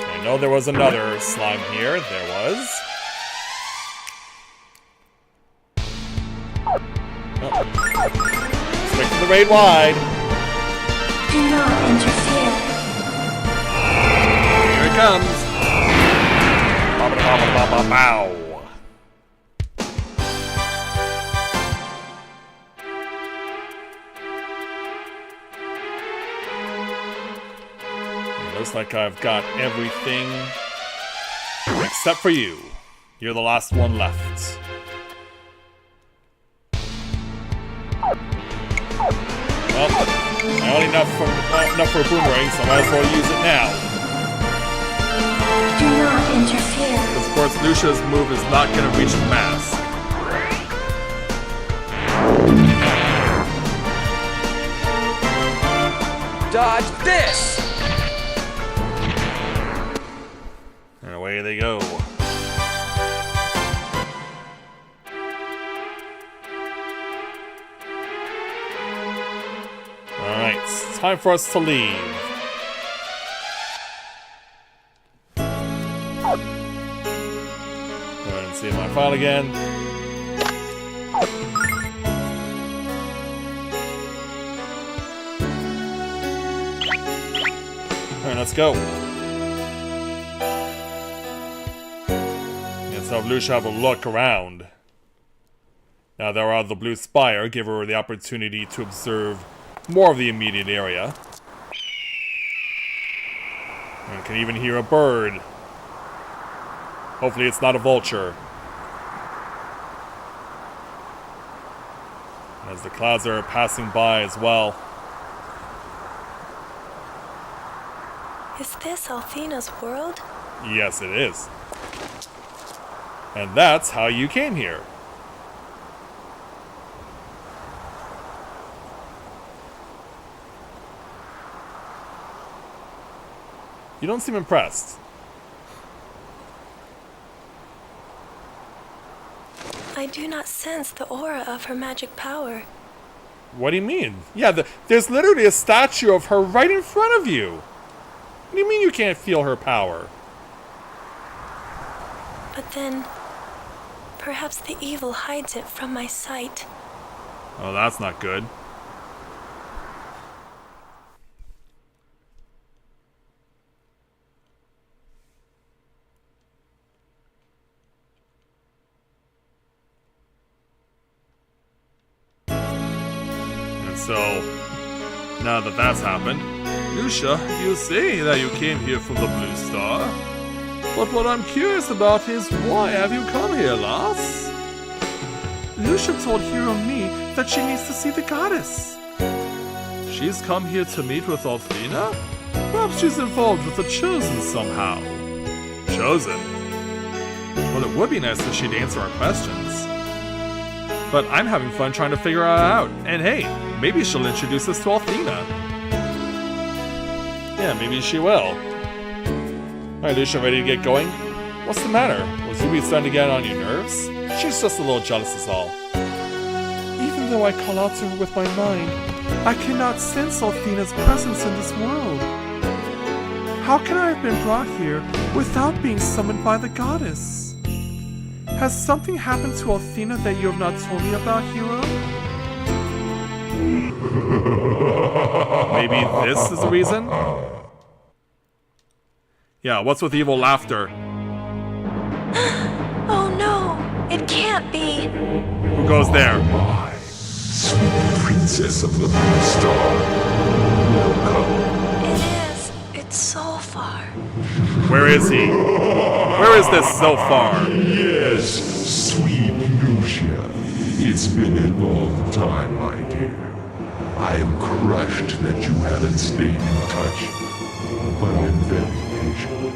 S1: I know there was another slime here. There was. Oh. Stick to the raid wide.
S5: Do not interfere.
S1: Here it comes. Bow. Looks like I've got everything except for you. You're the last one left. Well, I only enough for a boomerang, so I might as well use it now.
S5: Do not interfere.
S1: Because of course Lucia's move is not going to reach the mask.
S8: dodge this!
S1: And away they go. Alright, it's time for us to leave. Go ahead and see my file again. Alright, let's go. Let's have Lucia have a look around. Now that we're out of the Blue Spire, give her the opportunity to observe more of the immediate area. And can even hear a bird. Hopefully it's not a vulture. As the clouds are passing by as well.
S3: Is this Althena's world?
S1: Yes, it is. And that's how you came here. You don't seem impressed.
S3: I do not sense the aura of her magic power.
S1: What do you mean? Yeah, there's literally a statue of her right in front of you. What do you mean you can't feel her power?
S3: But then, perhaps the evil hides it from my sight.
S1: Oh, that's not good. And so, now that that's happened, Lucia, you say that you came here from the Blue Star. But what I'm curious about is why have you come here, lass? Lucia told Hero and me that she needs to see the goddess. She's come here to meet with Althena? Perhaps she's involved with the Chosen somehow. Chosen? Well, it would be nice if she'd answer our questions. But I'm having fun trying to figure it out. And hey, maybe she'll introduce us to Althena. Yeah, maybe she will. Alright, Lucia, ready to get going? What's the matter? Was Ruby starting to get on your nerves? She's just a little jealous is all. Even though I call out to her with my mind, I cannot sense Althena's presence in this world. How can I have been brought here without being summoned by the goddess? Has something happened to Althena that you have not told me about, Hero? Maybe this is the reason? Yeah, what's with evil laughter?
S3: Oh no, it can't be.
S1: Who goes there?
S11: Sweet princess of the Blue Star, welcome.
S3: It is. It's so far.
S1: Where is he? Where is this so far?
S11: Yes, sweet Lucia. It's been a long time, my dear. I am crushed that you haven't stayed in touch, but I'm very patient.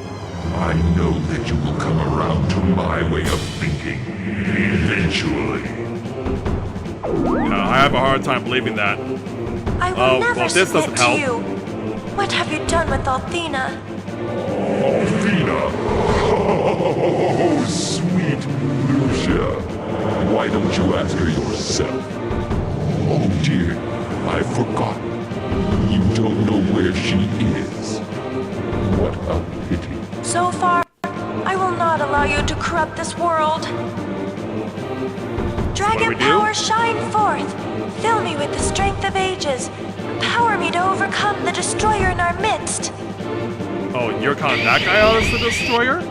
S11: I know that you will come around to my way of thinking, eventually.
S1: I have a hard time believing that.
S3: I will never
S1: well, this
S3: submit
S1: doesn't help.
S3: to you. What have you done with Althena?
S11: Althena! Oh, sweet Lucia. Why don't you ask her yourself? Oh dear, I forgot. You don't know where she is. What a pity.
S3: So far, I will not allow you to corrupt this world. Dragon power, shine forth. Fill me with the strength of ages. Empower me to overcome the destroyer in our midst.
S1: Oh, you're calling that guy out as the destroyer?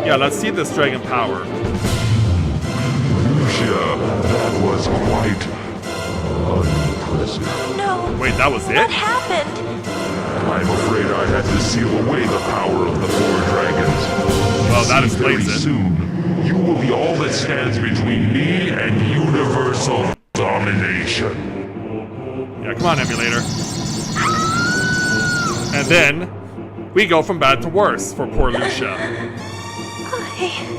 S1: Yeah, let's see this dragon power.
S11: Lucia, that was quite unimpressive.
S3: No.
S1: Wait, that was it?
S3: What happened?
S11: I'm afraid I had to seal away the power of the four dragons.
S1: Well, that explains it.
S11: Soon, you will be all that stands between me and universal domination.
S1: Yeah, come on, emulator. And then, we go from bad to worse for poor Lucia.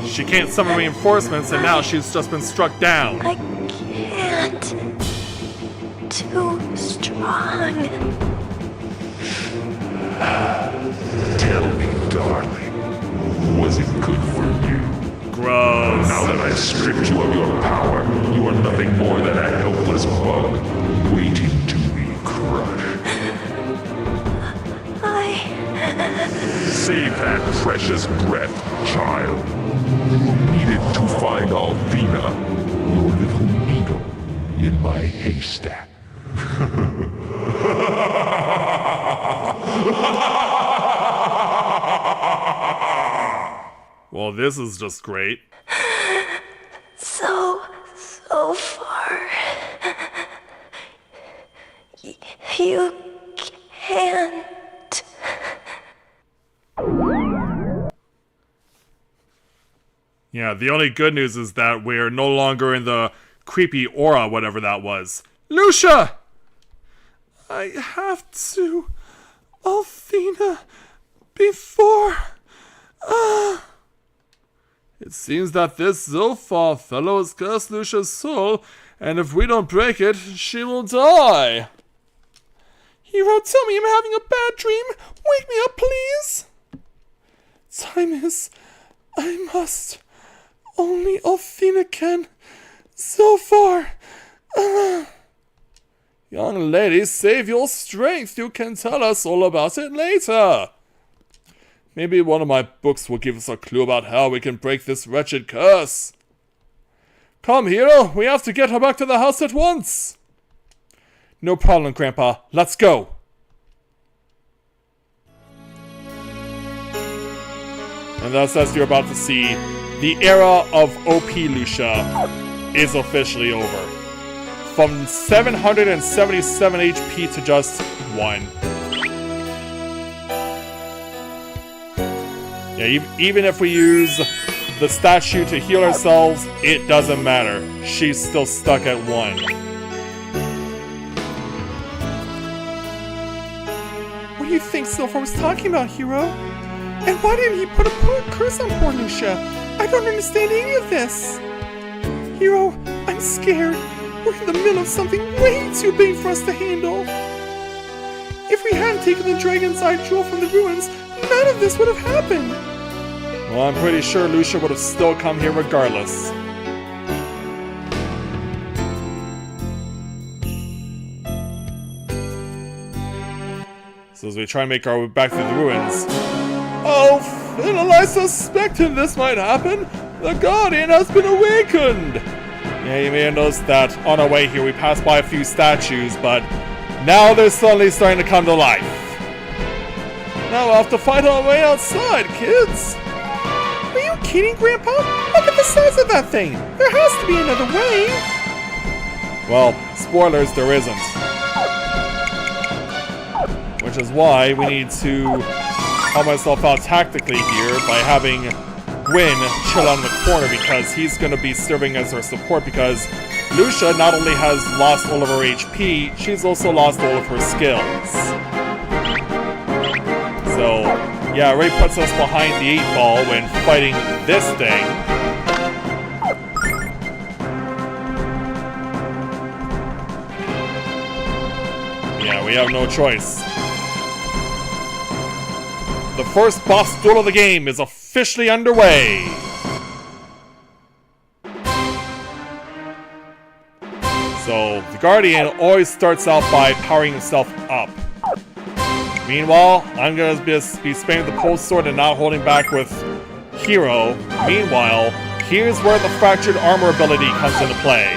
S1: She can't summon reinforcements, and now she's just been struck down.
S3: I can't. Too strong.
S11: Tell me, darling, was it good for you?
S1: Gross.
S11: Now that I've stripped you of your power, you are nothing more than a helpless bug, waiting to be crushed. Save that precious breath, child. You need it to find Althena, your little needle in my haystack.
S1: Well, this is just great.
S3: So far. You can't.
S1: Yeah, the only good news is that we're no longer in the creepy aura, whatever that was. Lucia! I have to... Althena... Before... It seems that this Zilfar fellow has cursed Lucia's soul, and if we don't break it, she will die. Hero, tell me I'm having a bad dream. Wake me up, please. Time is... I must... Only Althena can. Zilfar. Young lady, save your strength. You can tell us all about it later. Maybe one of my books will give us a clue about how we can break this wretched curse. Come, Hero. We have to get her back to the house at once. No problem, Grandpa. Let's go. And thus, as you're about to see, the era of OP Lucia is officially over. From 777 HP to just 1. Yeah, even if we use the statue to heal ourselves, it doesn't matter. She's still stuck at 1. What do you think Zilfar was talking about, Hero? And why did he put a curse on poor Lucia? I don't understand any of this. Hero, I'm scared. We're in the middle of something way too big for us to handle. If we hadn't taken the Dragon's Eye jewel from the ruins, none of this would have happened. Well, I'm pretty sure Lucia would have still come here regardless. So as we try and make our way back through the ruins... Oh, Phil, I suspected this might happen. The Guardian has been awakened. Yeah, you may have noticed that on our way here we passed by a few statues, but now they're suddenly starting to come to life. Now we'll have to fight our way outside, kids. Are you kidding, Grandpa? Look at the size of that thing. There has to be another way. Well, spoilers, there isn't. Which is why we need to help myself out tactically here by having Gwyn chill out in the corner, because he's going to be serving as our support, because Lucia not only has lost all of her HP, she's also lost all of her skills. So, yeah, it really puts us behind the 8 ball when fighting this thing. Yeah, we have no choice. The first boss duel of the game is officially underway. So, the Guardian always starts out by powering himself up. Meanwhile, I'm going to be spamming the pole sword and not holding back with Hero. Meanwhile, here's where the fractured armor ability comes into play.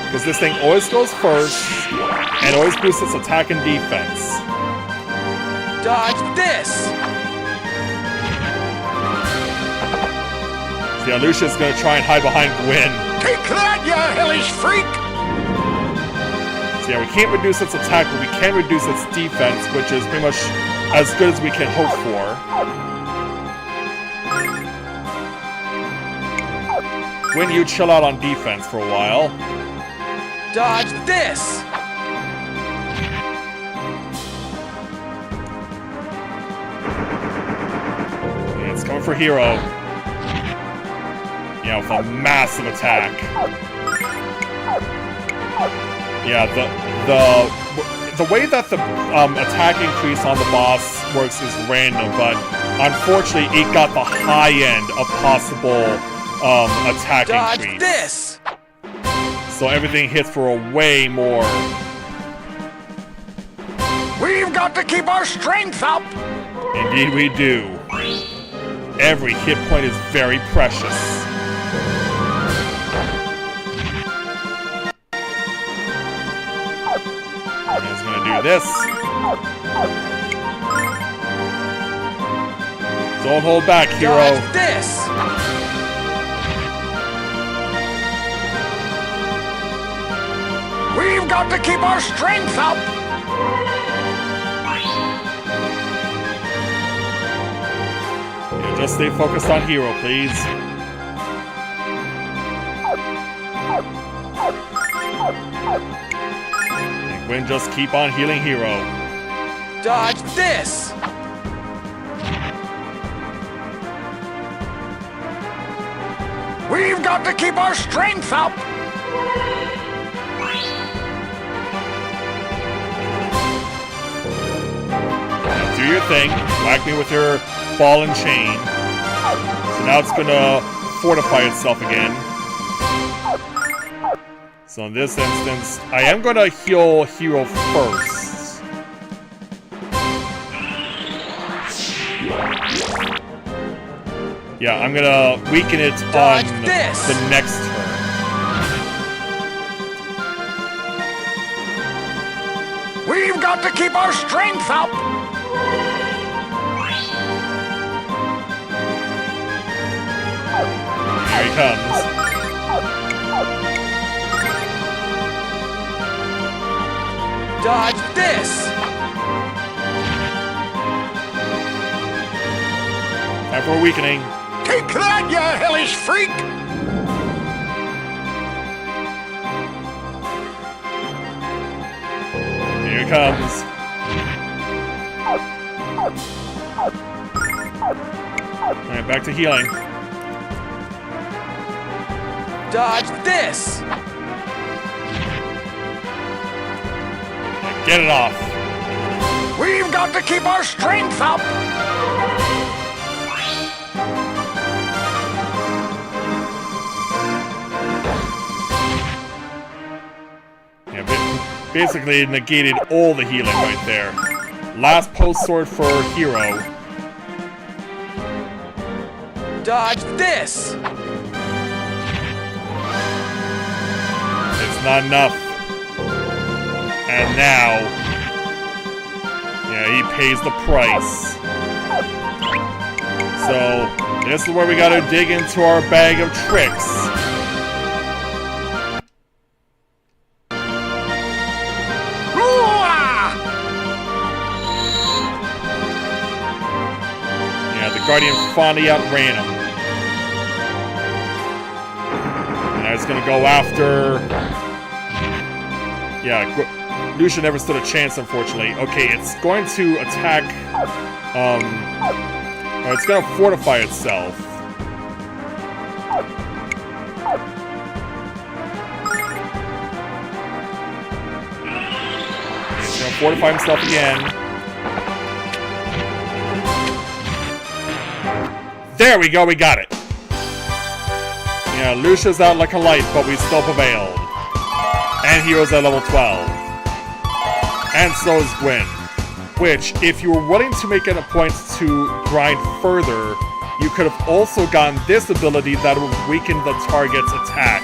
S1: Because this thing always goes first, and always boosts its attack and defense.
S8: Dodge this!
S1: So yeah, Lucia's going to try and hide behind Gwyn.
S10: Take that, you hellish freak!
S1: So yeah, we can't reduce its attack, but we can reduce its defense, which is pretty much as good as we can hope for. Gwyn, you chill out on defense for a while.
S8: Dodge this!
S1: It's coming for Hero. Yeah, with a massive attack. Yeah, the way that the attack increase on the boss works is random, but unfortunately it got the high end of possible attack increase.
S4: This!
S1: So everything hits for a way more.
S10: We've got to keep our strength up!
S1: Indeed we do. Every hit point is very precious. He's gonna do this. Don't hold back, hero.
S4: Dodge this!
S10: We've got to keep our strength up!
S1: Yeah, just stay focused on hero, please. And Gwen, just keep on healing hero.
S4: Dodge this!
S10: We've got to keep our strength up!
S1: Now do your thing. Whack me with your ball and chain. So now it's gonna fortify itself again. So in this instance, I am gonna heal hero first. Yeah, I'm gonna weaken it on the next turn.
S10: We've got to keep our strength up!
S1: Here he comes.
S4: Dodge this!
S1: Time for a weakening.
S10: Take that, you hellish freak!
S1: Here he comes. Alright, back to healing.
S4: Dodge this!
S1: Get it off.
S10: We've got to keep our strength up!
S1: Yeah, basically it negated all the healing right there. Last post sword for hero.
S4: Dodge this!
S1: It's not enough. And now, yeah, he pays the price. So, this is where we gotta dig into our bag of tricks. Yeah, the Guardian finally outran him. And now it's gonna go after... Yeah, Lucia never stood a chance, unfortunately. Okay, it's going to attack, or it's going to fortify itself. It's going to fortify himself again. There we go, we got it. Yeah, Lucia's out like a light, but we still prevailed. And hero's at level 12. And so is Gwen. Which, if you were willing to make it a point to grind further, you could have also gotten this ability that would weaken the target's attack.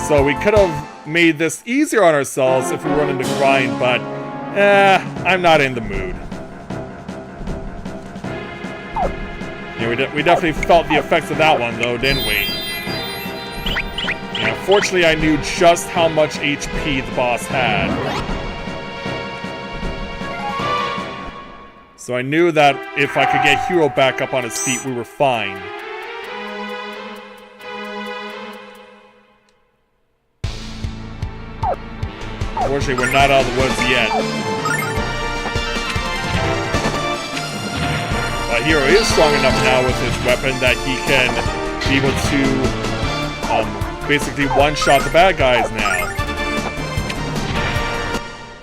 S1: So we could have made this easier on ourselves if we wanted to grind, but I'm not in the mood. Yeah, we definitely felt the effects of that one though, didn't we? Yeah, fortunately I knew just how much HP the boss had. So I knew that if I could get Hero back up on his feet, we were fine. Unfortunately, we're not out of the woods yet. But Hero is strong enough now with his weapon that he can be able to basically one-shot the bad guys now.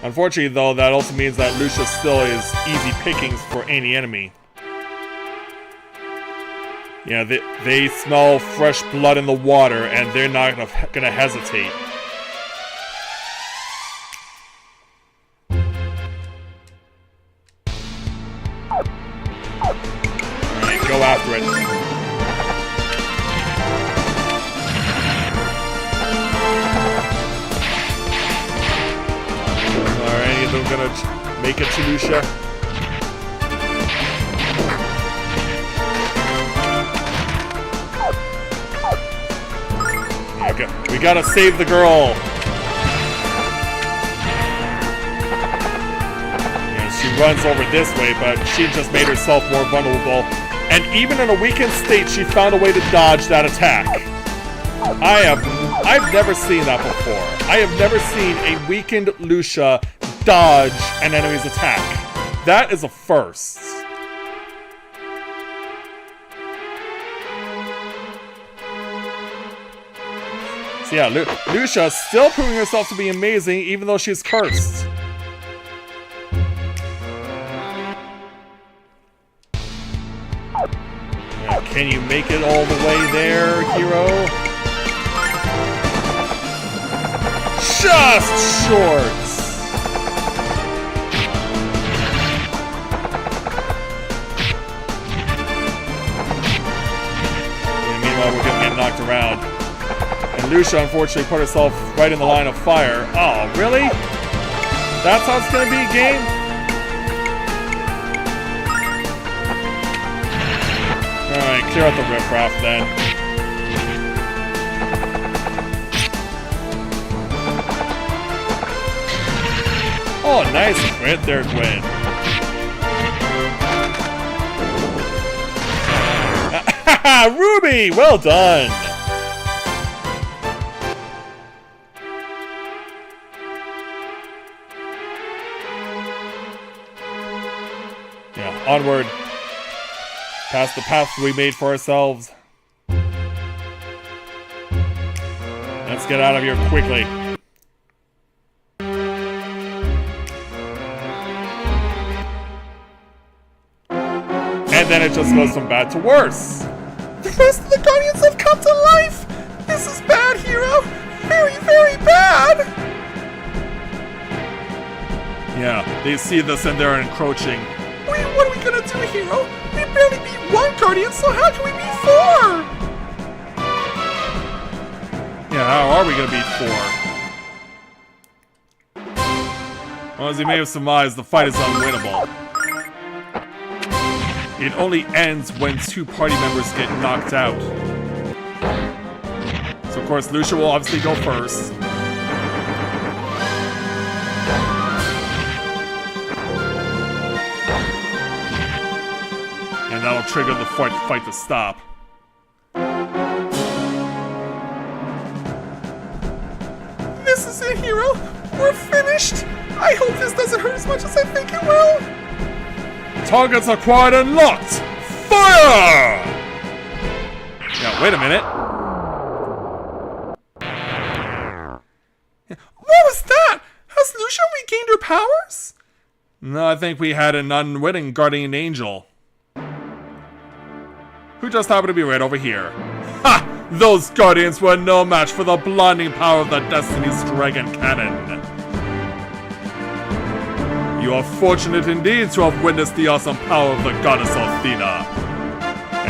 S1: Unfortunately, though, that also means that Lucia still is easy pickings for any enemy. Yeah, they smell fresh blood in the water, and they're not gonna hesitate. Alright, go after it. Are any of them gonna make it to Lucia? We gotta save the girl! Yeah, she runs over this way, but she just made herself more vulnerable. And even in a weakened state, she found a way to dodge that attack. I've never seen that before. I have never seen a weakened Lucia dodge an enemy's attack. That is a first. So yeah, Lucia still proving herself to be amazing, even though she's cursed. Yeah, can you make it all the way there, hero? Just short! Yeah, meanwhile, we're gonna get knocked around. And Lucia, unfortunately, put herself right in the line of fire. Oh, really? That's how it's gonna be, game? Alright, clear out the riffraff then. Oh, nice crit there, Gwen. Ruby! Well done! Onward, past the path we made for ourselves. Let's get out of here quickly. And then it just goes from bad to worse.
S6: The rest of the Guardians have come to life! This is bad, hero! Very, very bad!
S1: Yeah, they see this and they're encroaching.
S6: Wait, what are we gonna do, hero? We barely beat one Guardian, so how can we beat four?
S1: Yeah, how are we gonna beat four? Well, as you may have surmised, the fight is unwinnable. It only ends when two party members get knocked out. So of course, Lucia will obviously go first. And that'll trigger the fight to stop.
S6: This is it, hero! We're finished! I hope this doesn't hurt as much as I think it will!
S1: Targets acquired and locked! Fire! Now, wait a minute.
S6: What was that? Has Lucia regained her powers?
S1: No, I think we had an unwitting guardian angel. Who just happened to be right over here. Ha! Those guardians were no match for the blinding power of the Destiny's Dragon Cannon. You are fortunate indeed to have witnessed the awesome power of the goddess Athena.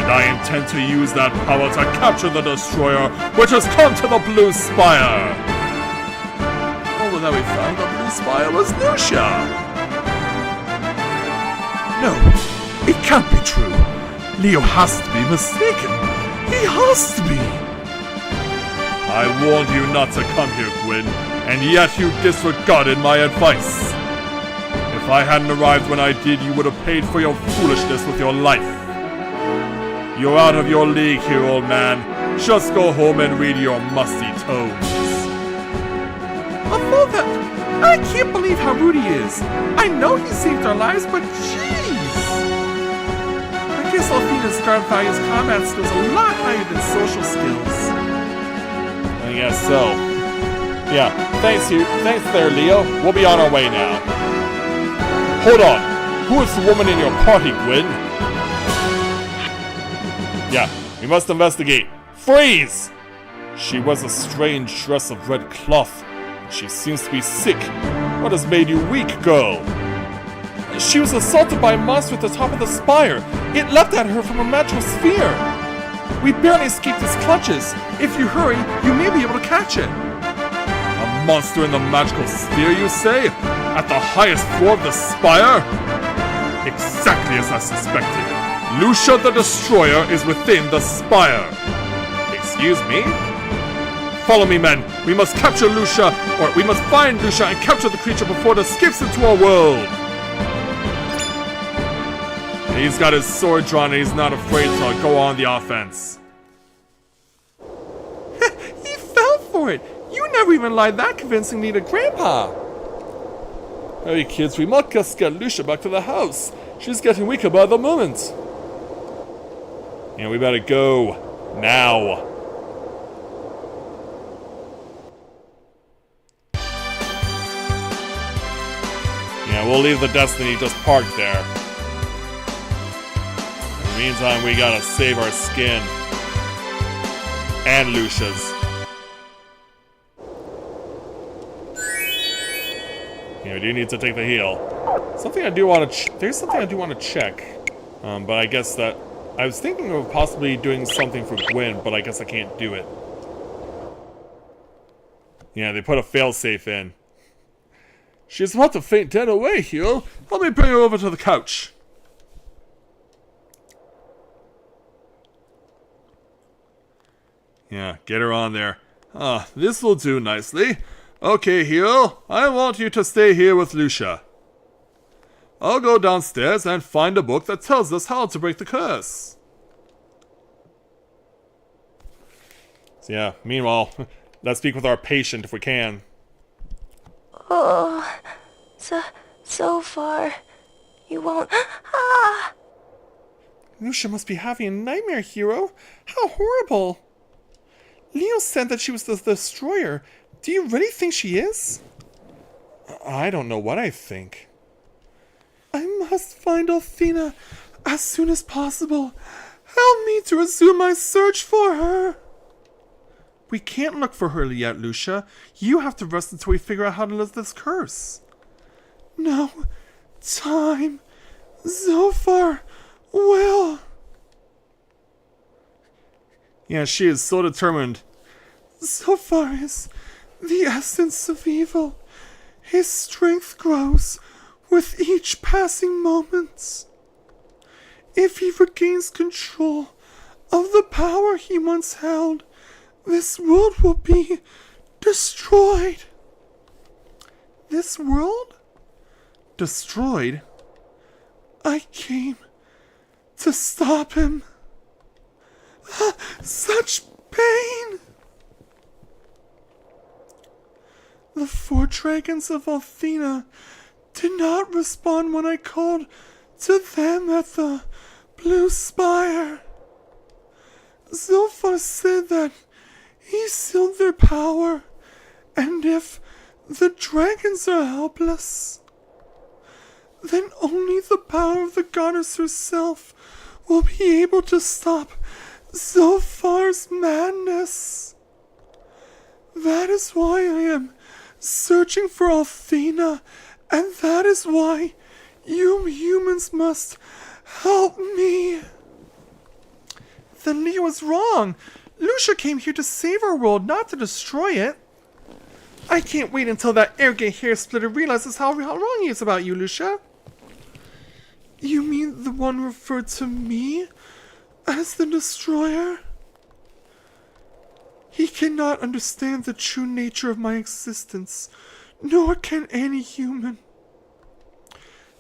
S1: And I intend to use that power to capture the destroyer which has come to the Blue Spire.
S6: Oh, well, now we found the Blue Spire was Lucia. No, it can't be true. Leo has to be mistaken. He has to be.
S1: I warned you not to come here, Gwyn, and yet you disregarded my advice. If I hadn't arrived when I did, you would have paid for your foolishness with your life. You're out of your league here, old man. Just go home and read your musty tomes.
S6: Although that, I can't believe how rude he is. I know he saved our lives, but jeez. I guess Athena's guard values combat skills a lot higher than social skills.
S1: I guess so. Yeah, thanks there, Leo. We'll be on our way now. Hold on. Who is the woman in your party, Gwen? Yeah, we must investigate. Freeze! She wears a strange dress of red cloth. She seems to be sick. What has made you weak, girl? She was assaulted by a monster at the top of the spire. It leapt at her from a magical sphere. We barely escaped its clutches. If you hurry, you may be able to catch it. A monster in the magical sphere, you say? At the highest floor of the spire? Exactly as I suspected. Lucia the Destroyer is within the spire. Excuse me? Follow me, men. We must capture Lucia, or we must find Lucia and capture the creature before it escapes into our world. And he's got his sword drawn and he's not afraid to go on the offense. He fell for it. You never even lied that convincingly to Grandpa. Hey kids, we must just get Lucia back to the house. She's getting weaker by the moment. Yeah, we better go now. Yeah, we'll leave the Destiny just parked there. In the meantime, we gotta save our skin. And Lucia's. Yeah, we do need to take the heal. There's something I do want to check. But I guess that... I was thinking of possibly doing something for Gwen, but I guess I can't do it. Yeah, they put a failsafe in. She's about to faint dead away, Hugh. Let me bring her over to the couch. Yeah, get her on there. Ah, this will do nicely. Okay, Hugh, I want you to stay here with Lucia. I'll go downstairs and find a book that tells us how to break the curse. So yeah, meanwhile, let's speak with our patient if we can.
S3: Oh, so far. You won't... Ah!
S1: Lucia must be having a nightmare, Hero. How horrible. Leo said that she was the Destroyer. Do you really think she is? I don't know what I think. I must find Althena as soon as possible. Help me to resume my search for her. We can't look for her yet, Lucia. You have to rest until we figure out how to lift this curse. No time so far. Well. Yeah, she is so determined. So far is the essence of evil. His strength grows with each passing moment. If he regains control of the power he once held, this world will be destroyed. This world? Destroyed? I came to stop him. Such pain! The 4 dragons of Althena did not respond when I called to them at the Blue Spire. Zilphar said that he sealed their power, and if the dragons are helpless, then only the power of the goddess herself will be able to stop Zilphar's madness. That is why I am searching for Althena, and that is why you humans must help me. Then Leo was wrong. Lucia came here to save our world, not to destroy it. I can't wait until that arrogant hair splitter realizes how wrong he is about you, Lucia. You mean the one referred to me as the Destroyer? He cannot understand the true nature of my existence, nor can any human.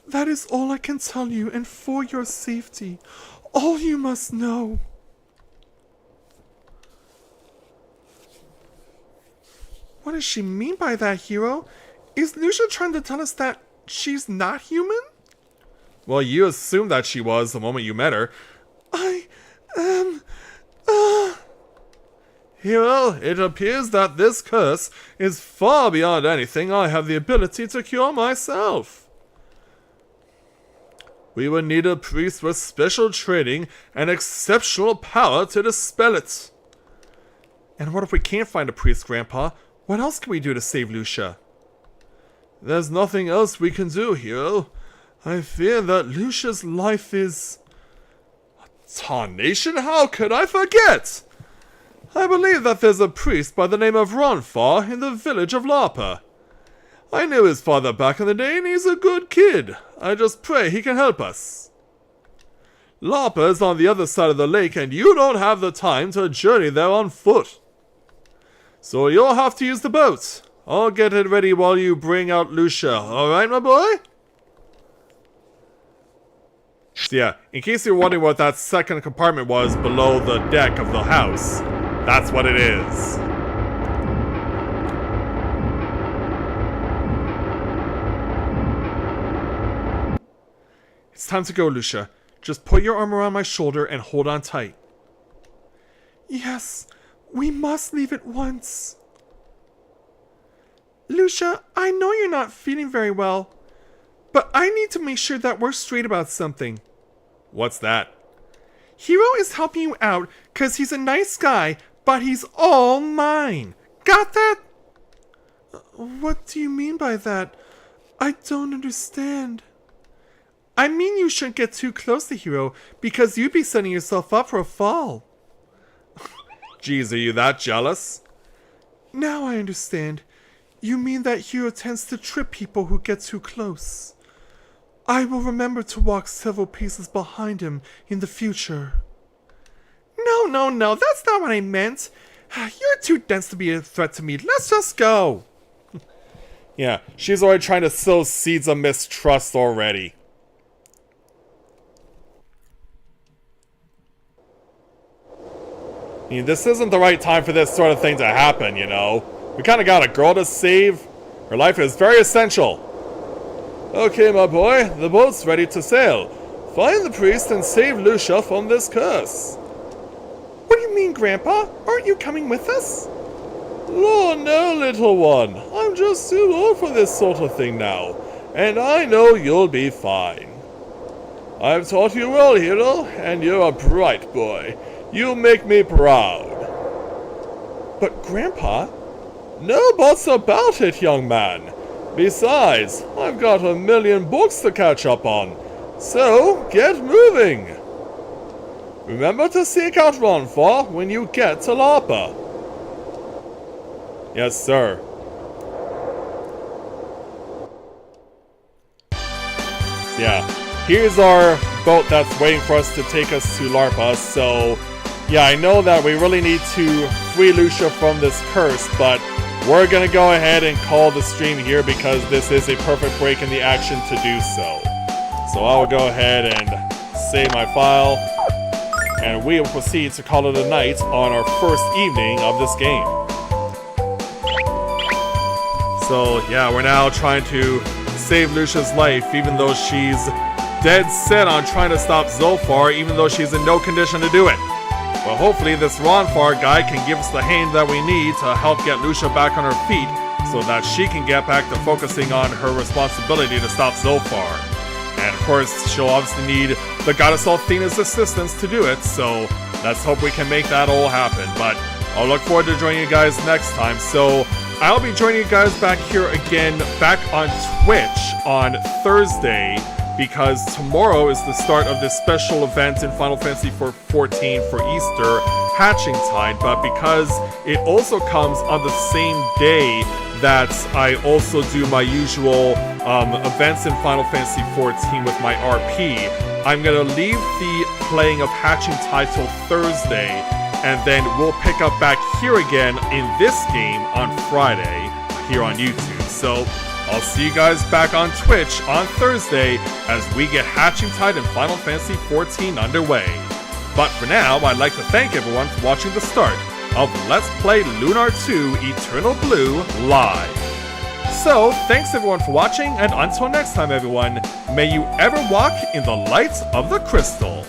S1: That is all I can tell you, and for your safety, all you must know. What does she mean by that, Hero? Is Lucia trying to tell us that she's not human? Well, you assumed that she was the moment you met her. I am... Hero, it appears that this curse is far beyond anything I have the ability to cure myself. We would need a priest with special training and exceptional power to dispel it. And what if we can't find a priest, Grandpa? What else can we do to save Lucia? There's nothing else we can do, Hero. I fear that Lucia's life is... Tarnation? How could I forget? I believe that there's a priest by the name of Ronfar in the village of Larpa. I knew his father back in the day and he's a good kid. I just pray he can help us. Larpa is on the other side of the lake and you don't have the time to journey there on foot. So you'll have to use the boat. I'll get it ready while you bring out Lucia, alright my boy? So yeah, in case you're wondering what that second compartment was below the deck of the house, that's what it is. It's time to go, Lucia. Just put your arm around my shoulder and hold on tight. Yes, we must leave at once. Lucia, I know you're not feeling very well, but I need to make sure that we're straight about something. What's that? Hero is helping you out because he's a nice guy, but he's all mine. Got that? What do you mean by that? I don't understand. I mean you shouldn't get too close to Hero because you'd be setting yourself up for a fall. Geez, are you that jealous? Now I understand. You mean that Hero tends to trip people who get too close. I will remember to walk several paces behind him in the future. No, that's not what I meant. You're too dense to be a threat to me. Let's just go. Yeah, she's already trying to sow seeds of mistrust already. I mean, this isn't the right time for this sort of thing to happen, you know. We kind of got a girl to save. Her life is very essential. Okay, my boy, the boat's ready to sail. Find the priest and save Lucia from this curse. What do you mean, Grandpa? Aren't you coming with us? Lord, no, little one. I'm just too old for this sort of thing now. And I know you'll be fine. I've taught you well, Hero, and you're a bright boy. You make me proud. But, Grandpa... No buts about it, young man. Besides, I've got a million books to catch up on. So, get moving. Remember to seek out Ronfar when you get to Larpa. Yes, sir. Yeah, here's our boat that's waiting for us to take us to Larpa, so... Yeah, I know that we really need to free Lucia from this curse, but we're gonna go ahead and call the stream here because this is a perfect break in the action to do so. So I will go ahead and save my file, and we will proceed to call it a night on our first evening of this game. So yeah, we're now trying to save Lucia's life, even though she's dead set on trying to stop Zulfar, even though she's in no condition to do it. But hopefully this Ronfar guy can give us the hand that we need to help get Lucia back on her feet so that she can get back to focusing on her responsibility to stop Zulfar. And of course, she'll obviously need the goddess Althena's assistance to do it, so let's hope we can make that all happen. But I'll look forward to joining you guys next time. So I'll be joining you guys back here again, back on Twitch on Thursday, because tomorrow is the start of this special event in Final Fantasy XIV for Easter, Hatching Tide, but because it also comes on the same day that I also do my usual events in Final Fantasy XIV with my RP, I'm gonna leave the playing of Hatching Tide till Thursday, and then we'll pick up back here again in this game on Friday here on YouTube. So I'll see you guys back on Twitch on Thursday as we get Hatching Tide and Final Fantasy XIV underway. But for now, I'd like to thank everyone for watching the start of Let's Play Lunar 2 Eternal Blue live. So, thanks everyone for watching, and until next time everyone, may you ever walk in the light of the crystal.